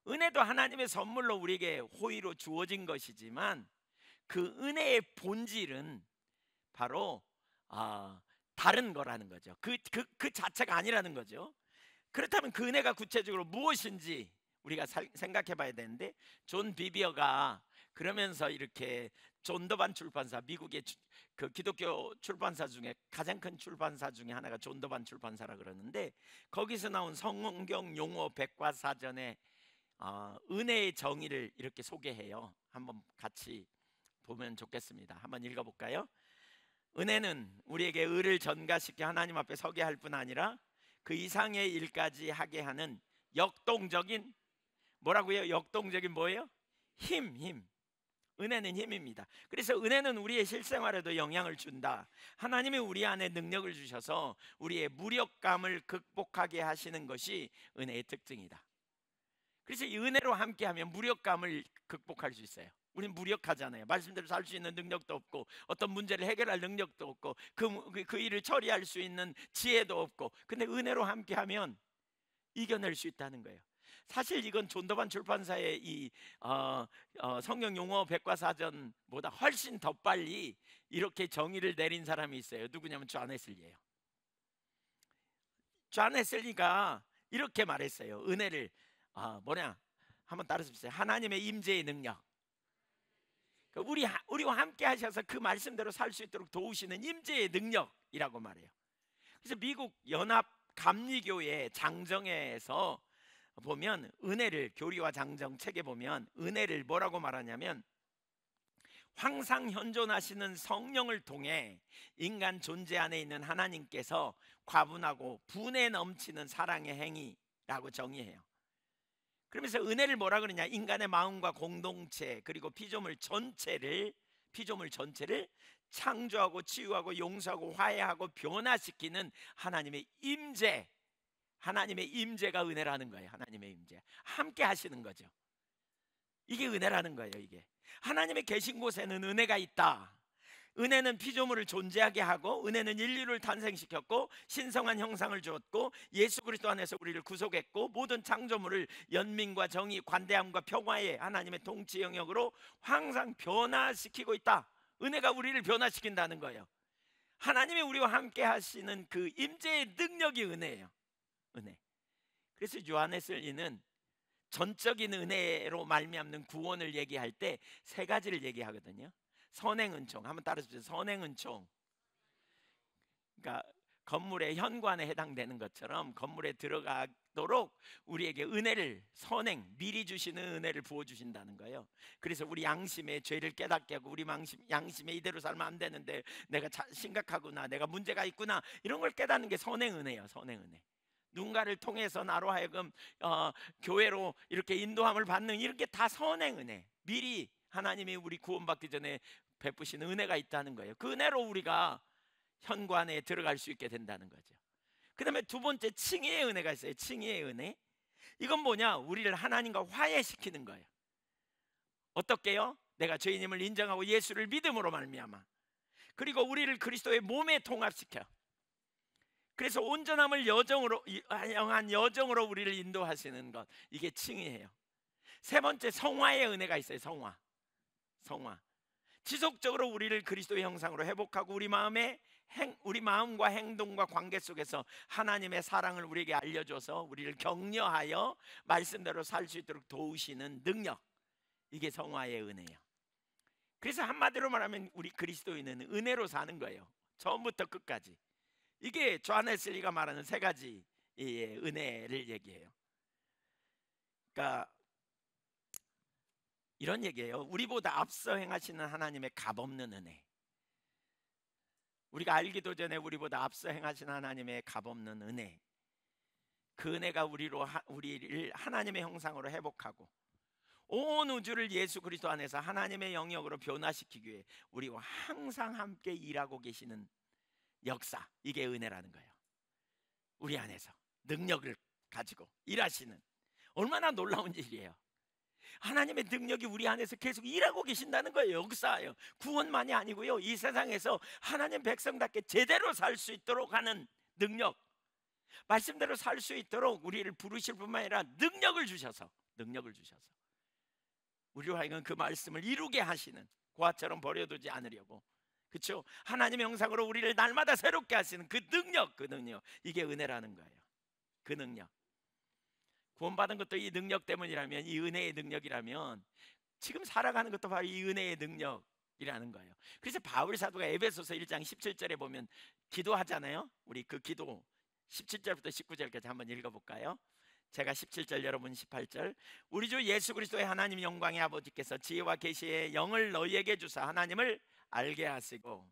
은혜도 하나님의 선물로 우리에게 호의로 주어진 것이지만 그 은혜의 본질은 바로 다른 거라는 거죠. 그 자체가 아니라는 거죠. 그렇다면 그 은혜가 구체적으로 무엇인지 우리가 생각해 봐야 되는데 존 비비어가 그러면서 이렇게 존더반 출판사, 미국의 그 기독교 출판사 중에 가장 큰 출판사 중에 하나가 존더반 출판사라 그러는데 거기서 나온 성경 용어 백과사전에 은혜의 정의를 이렇게 소개해요. 한번 같이 보면 좋겠습니다. 한번 읽어볼까요? 은혜는 우리에게 의를 전가시켜 하나님 앞에 서게 할 뿐 아니라 그 이상의 일까지 하게 하는 역동적인 뭐라고요? 역동적인 뭐예요? 힘. 은혜는 힘입니다. 그래서 은혜는 우리의 실생활에도 영향을 준다. 하나님이 우리 안에 능력을 주셔서 우리의 무력감을 극복하게 하시는 것이 은혜의 특징이다. 그래서 이 은혜로 함께하면 무력감을 극복할 수 있어요. 우린 무력하잖아요. 말씀대로 살 수 있는 능력도 없고, 어떤 문제를 해결할 능력도 없고, 그 일을 처리할 수 있는 지혜도 없고, 근데 은혜로 함께하면 이겨낼 수 있다는 거예요. 사실 이건 존더반 출판사의 이 성경 용어 백과사전보다 훨씬 더 빨리 이렇게 정의를 내린 사람이 있어요. 누구냐면 존 웨슬리예요. 존 웨슬리가 이렇게 말했어요. 은혜를 뭐냐? 한번 따라서 보세요. 하나님의 임재의 능력. 우리와 함께 하셔서 그 말씀대로 살 수 있도록 도우시는 임재의 능력이라고 말해요. 그래서 미국 연합 감리교회 장정회에서 보면 은혜를, 교리와 장정 책에 보면 은혜를 뭐라고 말하냐면, 항상 현존하시는 성령을 통해 인간 존재 안에 있는 하나님께서 과분하고 분에 넘치는 사랑의 행위라고 정의해요. 그러면서 은혜를 뭐라 그러냐? 인간의 마음과 공동체 그리고 피조물 전체를 창조하고 치유하고 용서하고 화해하고 변화시키는 하나님의 임재, 하나님의 임재가 은혜라는 거예요. 하나님의 임재, 함께 하시는 거죠. 이게 은혜라는 거예요. 이게 하나님의 계신 곳에는 은혜가 있다. 은혜는 피조물을 존재하게 하고, 은혜는 인류를 탄생시켰고, 신성한 형상을 주었고, 예수 그리스도 안에서 우리를 구속했고, 모든 창조물을 연민과 정의, 관대함과 평화의 하나님의 통치 영역으로 항상 변화시키고 있다. 은혜가 우리를 변화시킨다는 거예요. 하나님이 우리와 함께 하시는 그 임재의 능력이 은혜예요. 은혜. 그래서 요한에서 이는 전적인 은혜로 말미암는 구원을 얘기할 때 세 가지를 얘기하거든요. 선행은총, 한번 따라해주세요. 선행은총. 그러니까 건물의 현관에 해당되는 것처럼 건물에 들어가도록 우리에게 은혜를, 선행, 미리 주시는 은혜를 부어주신다는 거예요. 그래서 우리 양심의 죄를 깨닫게 하고, 우리 양심에 이대로 살면 안 되는데 내가 심각하구나, 내가 문제가 있구나, 이런 걸 깨닫는 게 선행은혜예요. 선행은혜. 누군가를 통해서 나로 하여금 교회로 이렇게 인도함을 받는, 이렇게 다 선행은혜. 미리 하나님이 우리 구원받기 전에 베푸시는 은혜가 있다는 거예요. 그 은혜로 우리가 현관에 들어갈 수 있게 된다는 거죠. 그 다음에 두 번째, 칭의의 은혜가 있어요. 칭의의 은혜. 이건 뭐냐? 우리를 하나님과 화해시키는 거예요. 어떻게요? 내가 죄인임을 인정하고 예수를 믿음으로 말미암아, 그리고 우리를 그리스도의 몸에 통합시켜, 그래서 온전함을 향한 여정으로 우리를 인도하시는 것, 이게 칭의예요. 세 번째, 성화의 은혜가 있어요. 성화. 지속적으로 우리를 그리스도의 형상으로 회복하고, 우리 마음과 행동과 관계 속에서 하나님의 사랑을 우리에게 알려줘서 우리를 격려하여 말씀대로 살 수 있도록 도우시는 능력, 이게 성화의 은혜예요. 그래서 한마디로 말하면 우리 그리스도인은 은혜로 사는 거예요. 처음부터 끝까지. 이게 존 웨슬리가 말하는 세 가지 은혜를 얘기해요. 그러니까 이런 얘기예요. 우리보다 앞서 행하시는 하나님의 값없는 은혜. 우리가 알기도 전에 우리보다 앞서 행하시는 하나님의 값없는 은혜. 그 은혜가 우리를 하나님의 형상으로 회복하고 온 우주를 예수 그리스도 안에서 하나님의 영역으로 변화시키기 위해 우리와 항상 함께 일하고 계시는 역사, 이게 은혜라는 거예요. 우리 안에서 능력을 가지고 일하시는, 얼마나 놀라운 일이에요. 하나님의 능력이 우리 안에서 계속 일하고 계신다는 거예요. 역사예요. 구원만이 아니고요, 이 세상에서 하나님 백성답게 제대로 살 수 있도록 하는 능력, 말씀대로 살 수 있도록 우리를 부르실 뿐만 아니라 능력을 주셔서 우리로 하여금 그 말씀을 이루게 하시는, 고아처럼 버려두지 않으려고, 그렇죠? 하나님의 형상으로 우리를 날마다 새롭게 하시는 그 능력, 이게 은혜라는 거예요. 그 능력, 구원받은 것도 이 능력 때문이라면, 이 은혜의 능력이라면 지금 살아가는 것도 바로 이 은혜의 능력이라는 거예요. 그래서 바울 사도가 에베소서 1장 17절에 보면 기도하잖아요. 우리 그 기도 17절부터 19절까지 한번 읽어볼까요? 제가 17절, 여러분 18절. 우리 주 예수 그리스도의 하나님 영광의 아버지께서 지혜와 계시의 영을 너희에게 주사 하나님을 알게 하시고,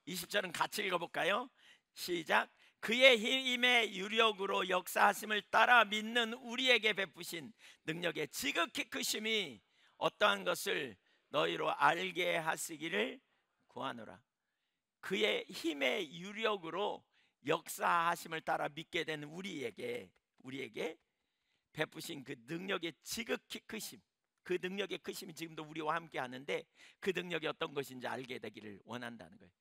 20절은 같이 읽어볼까요? 시작. 그의 힘의 유력으로 역사하심을 따라 믿는 우리에게 베푸신 능력의 지극히 크심이 어떠한 것을 너희로 알게 하시기를 구하노라. 그의 힘의 유력으로 역사하심을 따라 믿게 된 우리에게 베푸신 그 능력의 지극히 크심, 그 능력의 크심이 지금도 우리와 함께 하는데 그 능력이 어떤 것인지 알게 되기를 원한다는 거예요.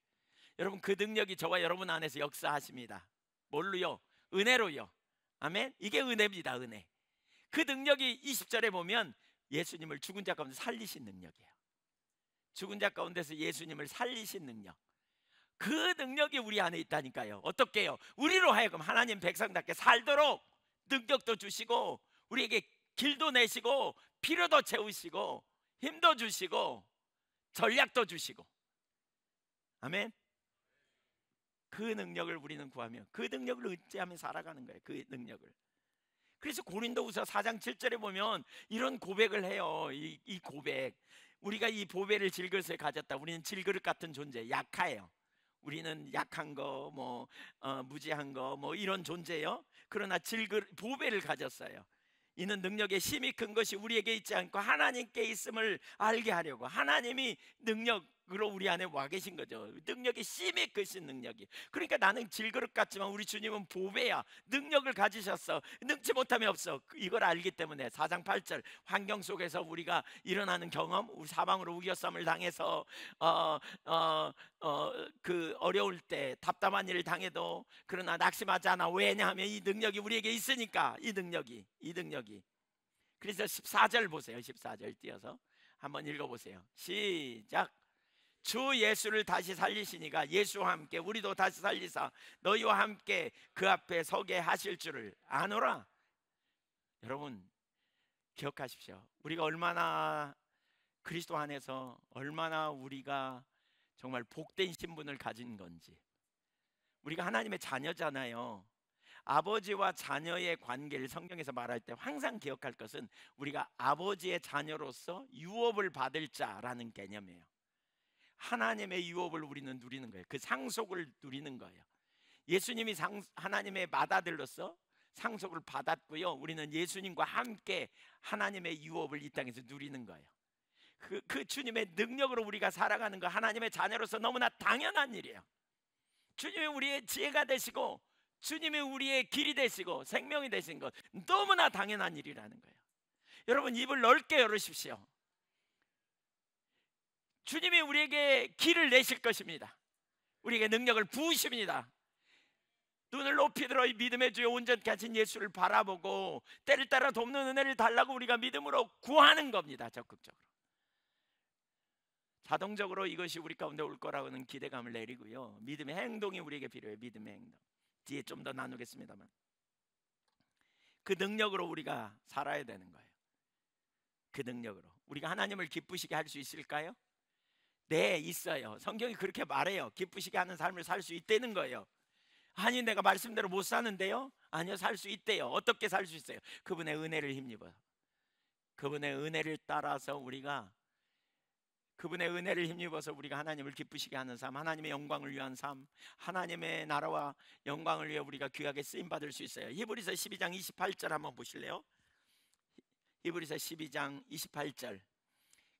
여러분, 그 능력이 저와 여러분 안에서 역사하십니다. 뭘로요? 은혜로요. 아멘. 이게 은혜입니다. 은혜. 그 능력이 20절에 보면 예수님을 죽은 자 가운데 살리신 능력이에요. 죽은 자 가운데서 예수님을 살리신 능력, 그 능력이 우리 안에 있다니까요. 어떻게요? 우리로 하여금 하나님 백성답게 살도록 능력도 주시고 우리에게 길도 내시고 필요도 채우시고 힘도 주시고 전략도 주시고. 아멘. 그 능력을 우리는 구하며 그 능력을 의지하며 살아가는 거예요. 그 능력을. 그래서 고린도후서 4장 7절에 보면 이런 고백을 해요. 이 고백, 우리가 이 보배를 질그릇에 가졌다. 우리는 질그릇 같은 존재, 약해요. 우리는 약한 거, 무지한 거, 이런 존재요. 그러나 보배를 가졌어요. 이는 능력의 힘이 큰 것이 우리에게 있지 않고 하나님께 있음을 알게 하려고, 하나님이 능력으로 우리 안에 와 계신 거죠. 능력의 힘이 크신 능력이. 그러니까 나는 질그릇 같지만 우리 주님은 보배야. 능력을 가지셨어. 능치 못함이 없어. 이걸 알기 때문에 4장 8절, 환경 속에서 우리가 일어나는 경험, 우리 사방으로 우겨쌈을 당해서 그 어려울 때 답답한 일을 당해도 그러나 낙심하지 않아. 왜냐하면 이 능력이 우리에게 있으니까. 이 능력이. 그래서 14절 보세요. 14절 띄어서 한번 읽어보세요. 시작. 주 예수를 다시 살리시니가 예수와 함께 우리도 다시 살리사 너희와 함께 그 앞에 서게 하실 줄을 아노라. 여러분 기억하십시오. 우리가 얼마나 그리스도 안에서 얼마나 우리가 정말 복된 신분을 가진 건지. 우리가 하나님의 자녀잖아요. 아버지와 자녀의 관계를 성경에서 말할 때 항상 기억할 것은 우리가 아버지의 자녀로서 유업을 받을 자라는 개념이에요. 하나님의 유업을 우리는 누리는 거예요. 그 상속을 누리는 거예요. 예수님이 하나님의 맏아들로서 상속을 받았고요. 우리는 예수님과 함께 하나님의 유업을 이 땅에서 누리는 거예요. 그 주님의 능력으로 우리가 살아가는 거 하나님의 자녀로서 너무나 당연한 일이에요. 주님이 우리의 지혜가 되시고 주님이 우리의 길이 되시고 생명이 되신 것 너무나 당연한 일이라는 거예요. 여러분 입을 넓게 열으십시오. 주님이 우리에게 길을 내실 것입니다. 우리에게 능력을 부으십니다. 눈을 높이 들어 이 믿음의 주여 온전케 하신 예수를 바라보고 때를 따라 돕는 은혜를 달라고 우리가 믿음으로 구하는 겁니다. 적극적으로. 자동적으로 이것이 우리 가운데 올 거라고는 기대감을 내리고요. 믿음의 행동이 우리에게 필요해요. 믿음의 행동. 뒤에 좀 더 나누겠습니다만 그 능력으로 우리가 살아야 되는 거예요. 그 능력으로 우리가 하나님을 기쁘시게 할 수 있을까요? 네, 있어요. 성경이 그렇게 말해요. 기쁘시게 하는 삶을 살 수 있다는 거예요. 아니 내가 말씀대로 못 사는데요? 아니요, 살 수 있대요. 어떻게 살 수 있어요? 그분의 은혜를 힘입어요. 그분의 은혜를 따라서 우리가 그분의 은혜를 힘입어서 우리가 하나님을 기쁘시게 하는 삶, 하나님의 영광을 위한 삶, 하나님의 나라와 영광을 위해 우리가 귀하게 쓰임받을 수 있어요. 히브리서 12장 28절 한번 보실래요? 히브리서 12장 28절.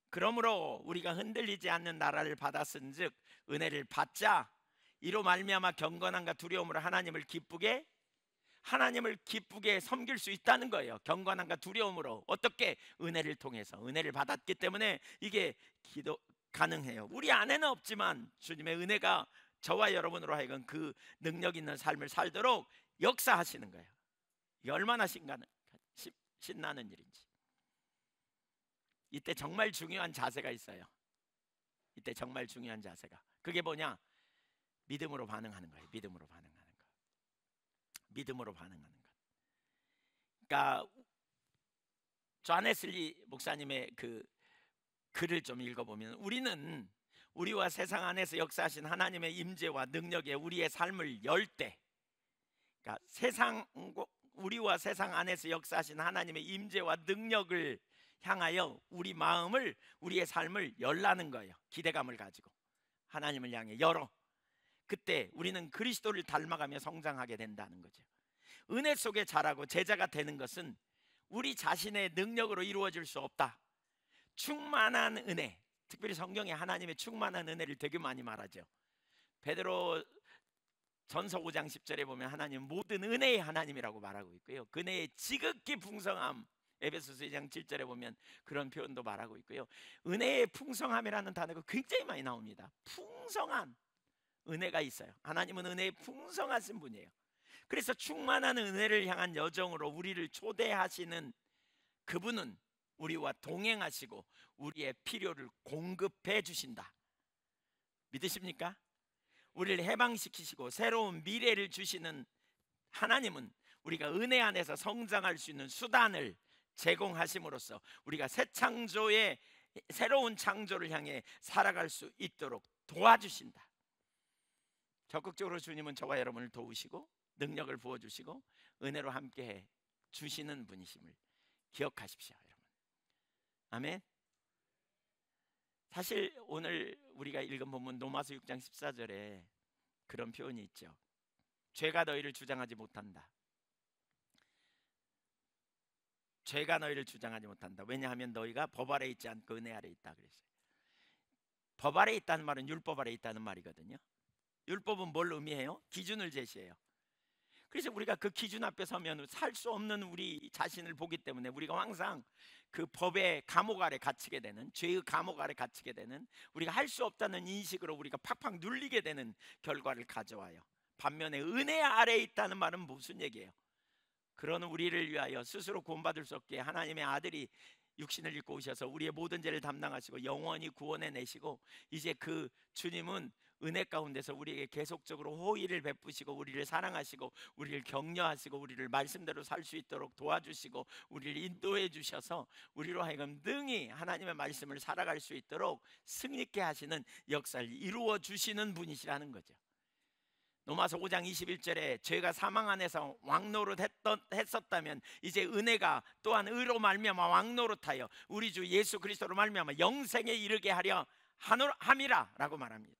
그러므로 우리가 흔들리지 않는 나라를 받았은즉 은혜를 받자 이로 말미암아 경건함과 두려움으로 하나님을 기쁘게 섬길 수 있다는 거예요. 경건함과 두려움으로. 어떻게? 은혜를 통해서. 은혜를 받았기 때문에 이게 가능해요. 우리 안에는 없지만 주님의 은혜가 저와 여러분으로 하여금 그 능력 있는 삶을 살도록 역사하시는 거예요. 이게 얼마나 신나는 일인지. 이때 정말 중요한 자세가 있어요. 이때 정말 중요한 자세가. 그게 뭐냐? 믿음으로 반응하는 거예요. 믿음으로 반응하는 거. 믿음으로 반응하는 것. 그러니까 존 웨슬리 목사님의 그 글을 좀 읽어보면 우리는 우리와 세상 안에서 역사하신 하나님의 임재와 능력에 우리의 삶을 열 때, 그러니까 우리와 세상 안에서 역사하신 하나님의 임재와 능력을 향하여 우리 마음을, 우리의 삶을 열라는 거예요. 기대감을 가지고 하나님을 향해 열어. 그때 우리는 그리스도를 닮아가며 성장하게 된다는 거죠. 은혜 속에 자라고 제자가 되는 것은 우리 자신의 능력으로 이루어질 수 없다. 충만한 은혜, 특별히 성경에 하나님의 충만한 은혜를 되게 많이 말하죠. 베드로 전서 5장 10절에 보면 하나님 모든 은혜의 하나님이라고 말하고 있고요. 그 은혜의 지극히 풍성함, 에베소서 2장 7절에 보면 그런 표현도 말하고 있고요. 은혜의 풍성함이라는 단어가 굉장히 많이 나옵니다. 풍성한 은혜가 있어요. 하나님은 은혜의 풍성하신 분이에요. 그래서 충만한 은혜를 향한 여정으로 우리를 초대하시는 그분은 우리와 동행하시고 우리의 필요를 공급해 주신다. 믿으십니까? 우리를 해방시키시고 새로운 미래를 주시는 하나님은 우리가 은혜 안에서 성장할 수 있는 수단을 제공하심으로써 우리가 새 창조의 새로운 창조를 향해 살아갈 수 있도록 도와주신다. 적극적으로 주님은 저와 여러분을 도우시고 능력을 부어주시고 은혜로 함께해 주시는 분이심을 기억하십시오, 여러분. 아멘. 사실 오늘 우리가 읽은 본문 로마서 6장 14절에 그런 표현이 있죠. 죄가 너희를 주장하지 못한다. 죄가 너희를 주장하지 못한다. 왜냐하면 너희가 법 아래 있지 않고 은혜 아래 있다 그랬어요. 법 아래 있다는 말은 율법 아래 있다는 말이거든요. 율법은 뭘 의미해요? 기준을 제시해요. 그래서 우리가 그 기준 앞에 서면 살 수 없는 우리 자신을 보기 때문에 우리가 항상 그 법의 감옥 아래 갇히게 되는, 죄의 감옥 아래 갇히게 되는, 우리가 할 수 없다는 인식으로 우리가 팍팍 눌리게 되는 결과를 가져와요. 반면에 은혜 아래에 있다는 말은 무슨 얘기예요? 그런 우리를 위하여 스스로 구원받을 수 없게 하나님의 아들이 육신을 입고 오셔서 우리의 모든 죄를 담당하시고 영원히 구원해 내시고, 이제 그 주님은 은혜 가운데서 우리에게 계속적으로 호의를 베푸시고 우리를 사랑하시고 우리를 격려하시고 우리를 말씀대로 살 수 있도록 도와주시고 우리를 인도해 주셔서 우리로 하여금 능히 하나님의 말씀을 살아갈 수 있도록 승리케 하시는 역사를 이루어 주시는 분이시라는 거죠. 로마서 5장 21절에 죄가 사망 안에서 왕노릇 했었다면 이제 은혜가 또한 의로 말미암아 왕노릇하여 우리 주 예수 그리스도로 말미암아 영생에 이르게 하려 함이라 라고 말합니다.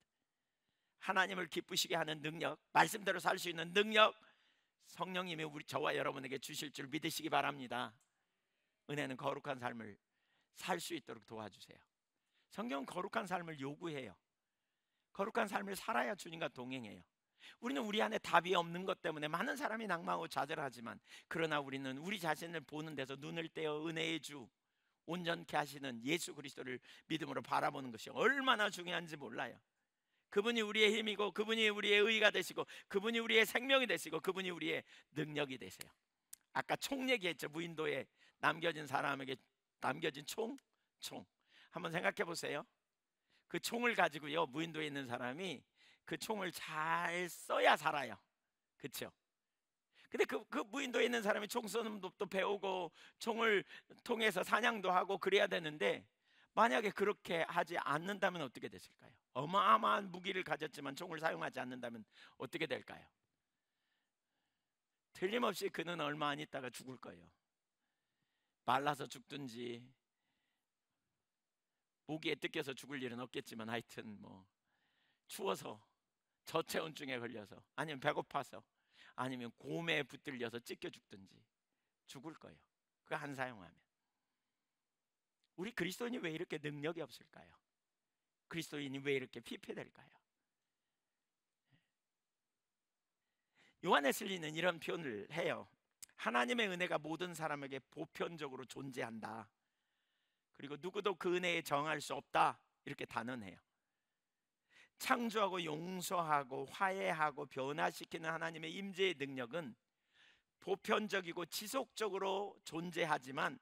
하나님을 기쁘시게 하는 능력, 말씀대로 살 수 있는 능력, 성령님이 저와 여러분에게 주실 줄 믿으시기 바랍니다. 은혜는 거룩한 삶을 살 수 있도록 도와주세요. 성경은 거룩한 삶을 요구해요. 거룩한 삶을 살아야 주님과 동행해요. 우리는 우리 안에 답이 없는 것 때문에 많은 사람이 낭망하고 좌절하지만, 그러나 우리는 우리 자신을 보는 데서 눈을 떼어 은혜의 주, 온전케 하시는 예수 그리스도를 믿음으로 바라보는 것이 얼마나 중요한지 몰라요. 그분이 우리의 힘이고 그분이 우리의 의가 되시고 그분이 우리의 생명이 되시고 그분이 우리의 능력이 되세요. 아까 총 얘기했죠. 무인도에 남겨진 사람에게 남겨진 총 한번 생각해 보세요. 그 총을 가지고요, 무인도에 있는 사람이 그 총을 잘 써야 살아요. 그렇죠? 근데 그 무인도에 있는 사람이 총 쏘는 법도 배우고 총을 통해서 사냥도 하고 그래야 되는데, 만약에 그렇게 하지 않는다면 어떻게 됐을까요? 어마어마한 무기를 가졌지만 총을 사용하지 않는다면 어떻게 될까요? 틀림없이 그는 얼마 안 있다가 죽을 거예요. 말라서 죽든지 모기에 뜯겨서 죽을 일은 없겠지만, 하여튼 뭐 추워서 저체온증에 걸려서, 아니면 배고파서, 아니면 곰에 붙들려서 찢겨 죽든지 죽을 거예요. 그거 안 사용하면. 우리 그리스도인이 왜 이렇게 능력이 없을까요? 그리스도인이 왜 이렇게 피폐될까요? 요한 웨슬리는 이런 표현을 해요. 하나님의 은혜가 모든 사람에게 보편적으로 존재한다. 그리고 누구도 그 은혜에 정할 수 없다. 이렇게 단언해요. 창조하고 용서하고 화해하고 변화시키는 하나님의 임재의 능력은 보편적이고 지속적으로 존재하지만,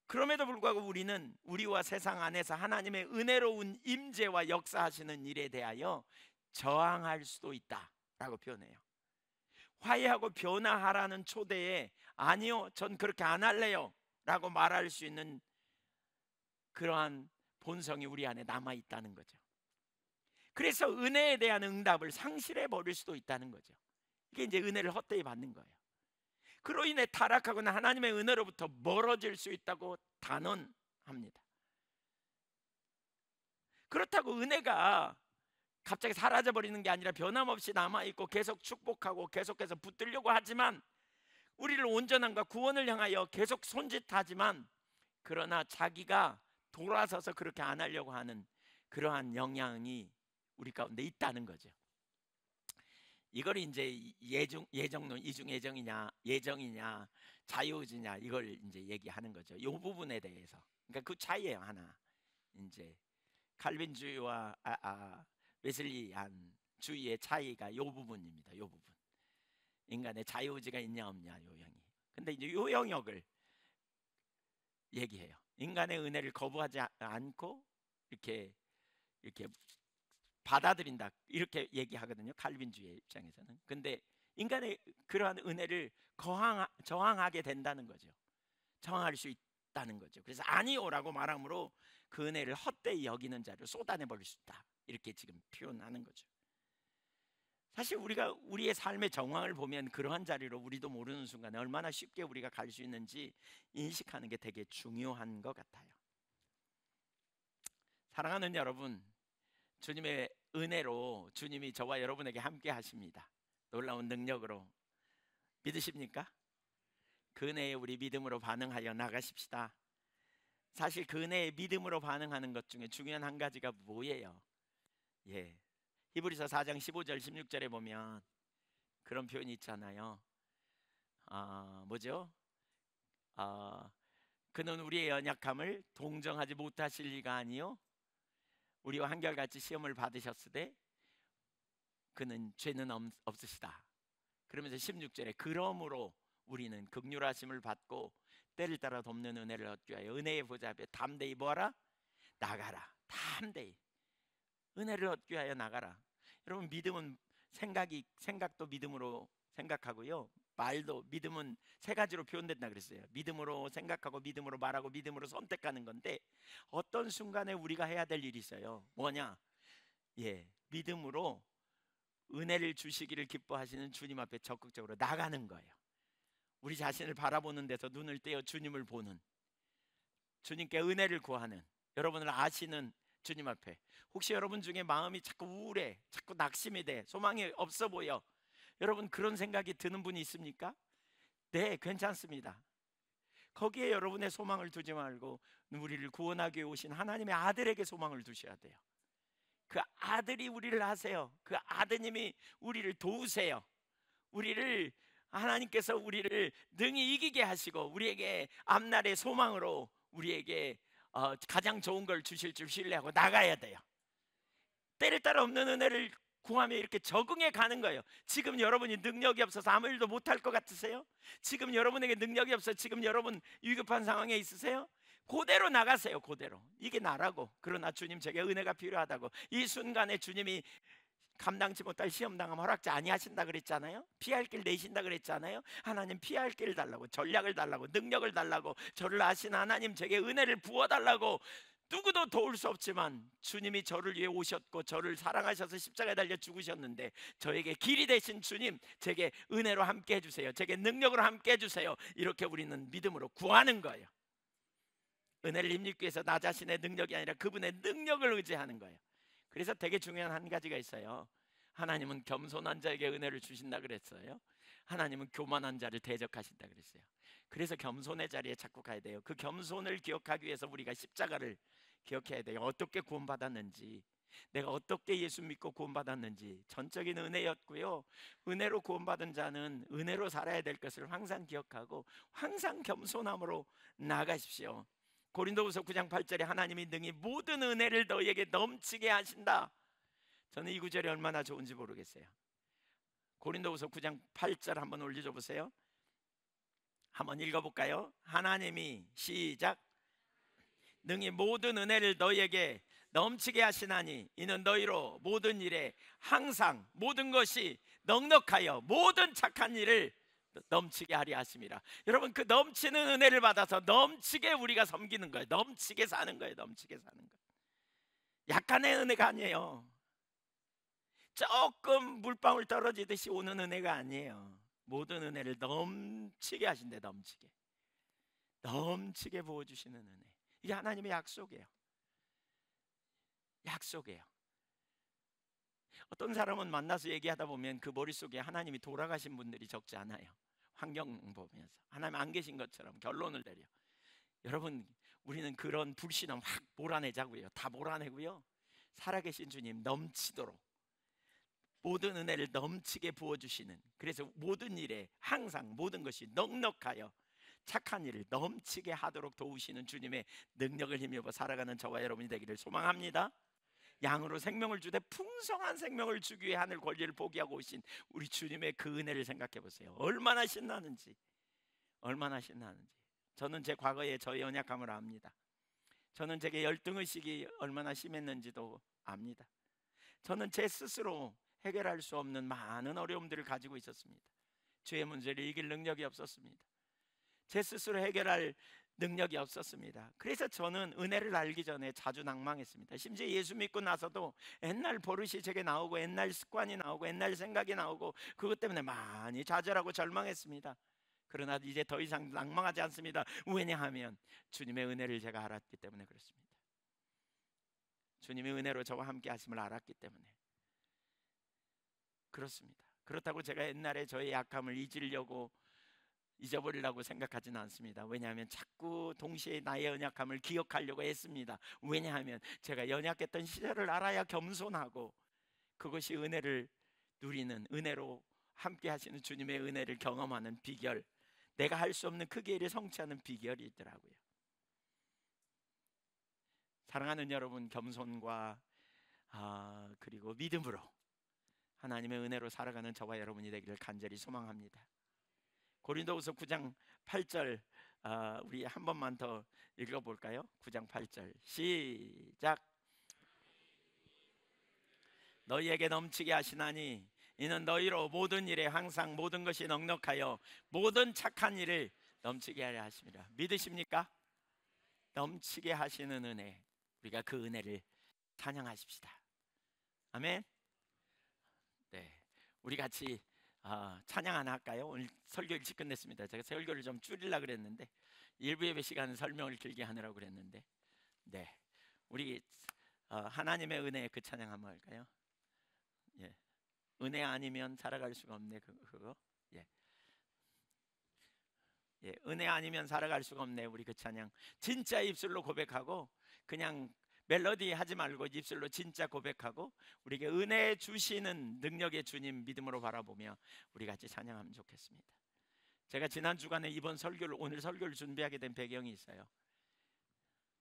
그럼에도 불구하고 우리는 우리와 세상 안에서 하나님의 은혜로운 임재와 역사하시는 일에 대하여 저항할 수도 있다라고 표현해요. 화해하고 변화하라는 초대에 아니요, 전 그렇게 안 할래요 라고 말할 수 있는 그러한 본성이 우리 안에 남아 있다는 거죠. 그래서 은혜에 대한 응답을 상실해 버릴 수도 있다는 거죠. 이게 이제 은혜를 헛되이 받는 거예요. 그로 인해 타락하거나 하나님의 은혜로부터 멀어질 수 있다고 단언합니다. 그렇다고 은혜가 갑자기 사라져 버리는 게 아니라 변함없이 남아 있고 계속 축복하고 계속해서 붙들려고 하지만, 우리를 온전함과 구원을 향하여 계속 손짓하지만, 그러나 자기가 돌아서서 그렇게 안 하려고 하는 그러한 영향이 우리 가운데 있다는 거죠. 이걸 이제 예정론, 이중 예정이냐 자유의지냐, 이걸 이제 얘기하는 거죠. 이 부분에 대해서. 그러니까 그 차이예요. 하나, 이제 칼빈주의와 웨슬리안 주의의 차이가 이 부분입니다. 이 부분. 인간의 자유의지가 있냐 없냐, 요 영이. 근데 이제 요 영역을 얘기해요. 인간의 은혜를 거부하지 않고 이렇게 받아들인다, 이렇게 얘기하거든요. 칼빈주의 입장에서는. 근데 인간의 그러한 은혜를 저항하게 된다는 거죠. 저항할 수 있다는 거죠. 그래서 아니오라고 말함으로 그 은혜를 헛되이 여기는 자를 쏟아내 버릴 수 있다, 이렇게 지금 표현하는 거죠. 사실 우리가 우리의 삶의 정황을 보면 그러한 자리로 우리도 모르는 순간에 얼마나 쉽게 우리가 갈 수 있는지 인식하는 게 되게 중요한 것 같아요. 사랑하는 여러분, 주님의 은혜로 주님이 저와 여러분에게 함께 하십니다. 놀라운 능력으로. 믿으십니까? 그 은혜에 우리 믿음으로 반응하여 나가십시다. 사실 그 은혜에 믿음으로 반응하는 것 중에 중요한 한 가지가 뭐예요? 히브리서 4장 15절 16절에 보면 그런 표현이 있잖아요. 뭐죠? 그는 우리의 연약함을 동정하지 못하실 리가 아니요 우리와 한결같이 시험을 받으셨으되 그는 죄는 없으시다. 그러면서 16절에 그러므로 우리는 긍휼하심을 받고 때를 따라 돕는 은혜를 얻기 위하여 은혜의 보좌 앞에 담대히 뭐하라? 나가라. 담대히 은혜를 얻기 위하여 나가라. 여러분, 믿음은 생각도 믿음으로 생각하고요, 말도 믿음은 세 가지로 표현된다 그랬어요. 믿음으로 생각하고 믿음으로 말하고 믿음으로 선택하는 건데, 어떤 순간에 우리가 해야 될 일이 있어요. 뭐냐? 믿음으로 은혜를 주시기를 기뻐하시는 주님 앞에 적극적으로 나가는 거예요. 우리 자신을 바라보는 데서 눈을 떼어 주님을 보는, 주님께 은혜를 구하는, 여러분을 아시는 주님 앞에. 혹시 여러분 중에 마음이 자꾸 우울해, 자꾸 낙심이 돼, 소망이 없어 보여, 여러분 그런 생각이 드는 분이 있습니까? 네, 괜찮습니다. 거기에 여러분의 소망을 두지 말고 우리를 구원하기 위해 오신 하나님의 아들에게 소망을 두셔야 돼요. 그 아들이 우리를 하세요. 그 아드님이 우리를 도우세요. 하나님께서 우리를 능히 이기게 하시고 우리에게 앞날의 소망으로 우리에게 가장 좋은 걸 주실 줄 신뢰하고 나가야 돼요. 때를 따라 없는 은혜를 구하며 이렇게 적응해 가는 거예요. 지금 여러분이 능력이 없어서 아무 일도 못할 것 같으세요? 지금 여러분에게 능력이 없어서 지금 여러분 위급한 상황에 있으세요? 그대로 나가세요. 그대로. 이게 나라고. 그러나 주님, 제게 은혜가 필요하다고. 이 순간에 주님이 감당치 못할 시험 당하면 허락지 아니하신다 그랬잖아요. 피할 길 내신다 그랬잖아요. 하나님, 피할 길을 달라고, 전략을 달라고, 능력을 달라고, 저를 아신 하나님, 제게 은혜를 부어달라고. 누구도 도울 수 없지만 주님이 저를 위해 오셨고 저를 사랑하셔서 십자가에 달려 죽으셨는데, 저에게 길이 되신 주님, 제게 은혜로 함께 해주세요. 제게 능력으로 함께 해주세요. 이렇게 우리는 믿음으로 구하는 거예요. 은혜를 힘입기 위해서 나 자신의 능력이 아니라 그분의 능력을 의지하는 거예요. 그래서 되게 중요한 한 가지가 있어요. 하나님은 겸손한 자에게 은혜를 주신다 그랬어요. 하나님은 교만한 자를 대적하신다 그랬어요. 그래서 겸손의 자리에 자꾸 가야 돼요. 그 겸손을 기억하기 위해서 우리가 십자가를 기억해야 돼요. 어떻게 구원받았는지, 내가 어떻게 예수 믿고 구원받았는지. 전적인 은혜였고요, 은혜로 구원받은 자는 은혜로 살아야 될 것을 항상 기억하고 항상 겸손함으로 나가십시오. 고린도후서 9장 8절에 하나님이 능히 모든 은혜를 너희에게 넘치게 하신다. 저는 이 구절이 얼마나 좋은지 모르겠어요. 고린도후서 9장 8절 한번 올려줘 보세요. 한번 읽어볼까요? 하나님이, 시작, 능히 모든 은혜를 너희에게 넘치게 하시나니 이는 너희로 모든 일에 항상 모든 것이 넉넉하여 모든 착한 일을 넘치게 하리 하심이라. 여러분, 그 넘치는 은혜를 받아서 넘치게 우리가 섬기는 거예요. 넘치게 사는 거예요. 넘치게 사는 거예요. 약간의 은혜가 아니에요. 조금 물방울 떨어지듯이 오는 은혜가 아니에요. 모든 은혜를 넘치게 하신대. 넘치게 부어주시는 은혜. 이게 하나님의 약속이에요. 약속이에요. 어떤 사람은 만나서 얘기하다 보면 그 머릿속에 하나님이 돌아가신 분들이 적지 않아요. 환경 보면서 하나님 안 계신 것처럼 결론을 내려. 여러분, 우리는 그런 불신함 확 몰아내자고요. 다 몰아내고요, 살아계신 주님 넘치도록 모든 은혜를 넘치게 부어주시는, 그래서 모든 일에 항상 모든 것이 넉넉하여 착한 일을 넘치게 하도록 도우시는 주님의 능력을 힘입어 살아가는 저와 여러분이 되기를 소망합니다. 양으로 생명을 주되 풍성한 생명을 주기 위해 하늘 권리를 포기하고 오신 우리 주님의 그 은혜를 생각해 보세요. 얼마나 신나는지, 얼마나 신나는지. 저는 제 과거에 저의 연약함을 압니다. 저는 제게 열등의식이 얼마나 심했는지도 압니다. 저는 제 스스로 해결할 수 없는 많은 어려움들을 가지고 있었습니다. 죄의 문제를 이길 능력이 없었습니다. 제 스스로 해결할 능력이 없었습니다. 그래서 저는 은혜를 알기 전에 자주 낭망했습니다. 심지어 예수 믿고 나서도 옛날 버릇이 제게 나오고 옛날 습관이 나오고 옛날 생각이 나오고 그것 때문에 많이 좌절하고 절망했습니다. 그러나 이제 더 이상 낭망하지 않습니다. 왜냐하면 주님의 은혜를 제가 알았기 때문에 그렇습니다. 주님의 은혜로 저와 함께 하심을 알았기 때문에 그렇습니다. 그렇다고 제가 옛날에 저의 약함을 잊어버리려고 생각하지는 않습니다. 왜냐하면 자꾸 동시에 나의 연약함을 기억하려고 했습니다. 왜냐하면 제가 연약했던 시절을 알아야 겸손하고 그것이 은혜를 누리는, 은혜로 함께 하시는 주님의 은혜를 경험하는 비결, 내가 할 수 없는 크게 일을 성취하는 비결이 있더라고요. 사랑하는 여러분, 겸손과 그리고 믿음으로 하나님의 은혜로 살아가는 저와 여러분이 되기를 간절히 소망합니다. 고린도후서 9장 8절 우리 한 번만 더 읽어볼까요? 9장 8절 시작. 너희에게 넘치게 하시나니 이는 너희로 모든 일에 항상 모든 것이 넉넉하여 모든 착한 일을 넘치게 하려 하심이라. 믿으십니까? 넘치게 하시는 은혜, 우리가 그 은혜를 찬양하십시다. 아멘. 네, 우리 같이 찬양 하나 할까요? 오늘 설교 일찍 끝냈습니다. 제가 설교를 좀 줄이려고 그랬는데 일부 예배 시간 설명을 길게 하느라고 그랬는데, 네, 우리 하나님의 은혜의 그 찬양 한번 할까요? 예, 은혜 아니면 살아갈 수가 없네. 그거. 예, 예, 은혜 아니면 살아갈 수가 없네. 우리 그 찬양 진짜 입술로 고백하고, 그냥 멜로디 하지 말고 입술로 진짜 고백하고 우리에게 은혜 주시는 능력의 주님 믿음으로 바라보며 우리 같이 찬양하면 좋겠습니다. 제가 지난 주간에 오늘 설교를 준비하게 된 배경이 있어요.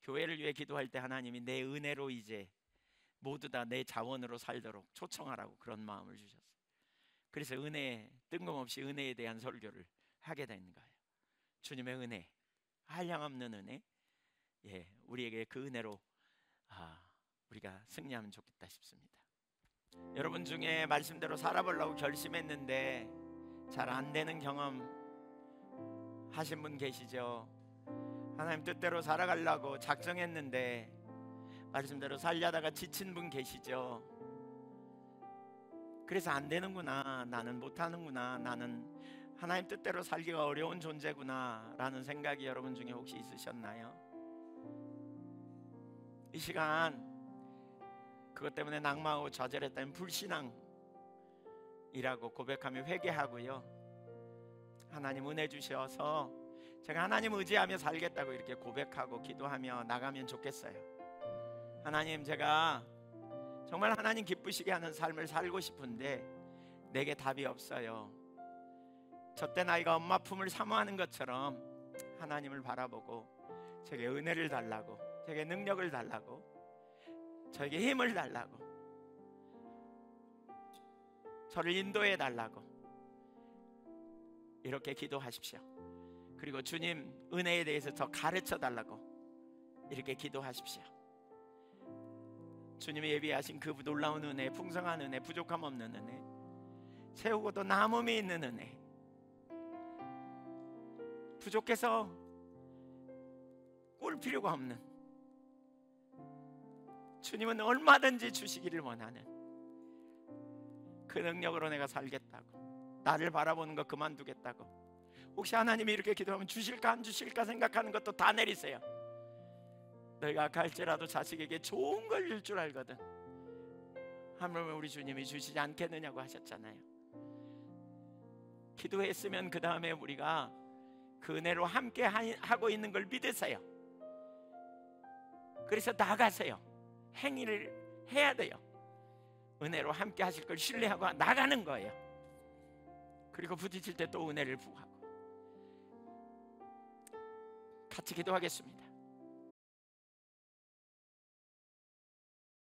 교회를 위해 기도할 때 하나님이 내 은혜로 이제 모두 다 내 자원으로 살도록 초청하라고 그런 마음을 주셨어요. 그래서 뜬금없이 은혜에 대한 설교를 하게 된 거예요. 주님의 은혜, 한량없는 은혜, 예, 우리에게 그 은혜로 우리가 승리하면 좋겠다 싶습니다. 여러분 중에 말씀대로 살아보려고 결심했는데 잘 안 되는 경험 하신 분 계시죠? 하나님 뜻대로 살아가려고 작정했는데 말씀대로 살려다가 지친 분 계시죠? 그래서 안 되는구나, 나는 못하는구나, 나는 하나님 뜻대로 살기가 어려운 존재구나 라는 생각이 여러분 중에 혹시 있으셨나요? 이 시간 그것 때문에 낭망하고 좌절했다면 불신앙이라고 고백하며 회개하고요, 하나님 은혜 주셔서 제가 하나님 의지하며 살겠다고 이렇게 고백하고 기도하며 나가면 좋겠어요. 하나님, 제가 정말 하나님 기쁘시게 하는 삶을 살고 싶은데 내게 답이 없어요. 저때 나이가 엄마 품을 사모하는 것처럼 하나님을 바라보고 제게 은혜를 달라고, 제게 능력을 달라고, 저에게 힘을 달라고, 저를 인도해 달라고 이렇게 기도하십시오. 그리고 주님 은혜에 대해서 더 가르쳐 달라고 이렇게 기도하십시오. 주님이 예비하신 그 놀라운 은혜, 풍성한 은혜, 부족함 없는 은혜, 세우고도 남음이 있는 은혜, 부족해서 꿀 필요가 없는, 주님은 얼마든지 주시기를 원하는 그 능력으로 내가 살겠다고, 나를 바라보는 거 그만두겠다고. 혹시 하나님이 이렇게 기도하면 주실까 안 주실까 생각하는 것도 다 내리세요. 너희가 갈지라도 자식에게 좋은 걸 줄 줄 알거든. 하물며 우리 주님이 주시지 않겠느냐고 하셨잖아요. 기도했으면 그 다음에 우리가 그 은혜로 함께 하고 있는 걸 믿으세요. 그래서 나가세요. 행위를 해야 돼요. 은혜로 함께 하실 걸 신뢰하고 나가는 거예요. 그리고 부딪힐 때 또 은혜를 구하고. 같이 기도하겠습니다.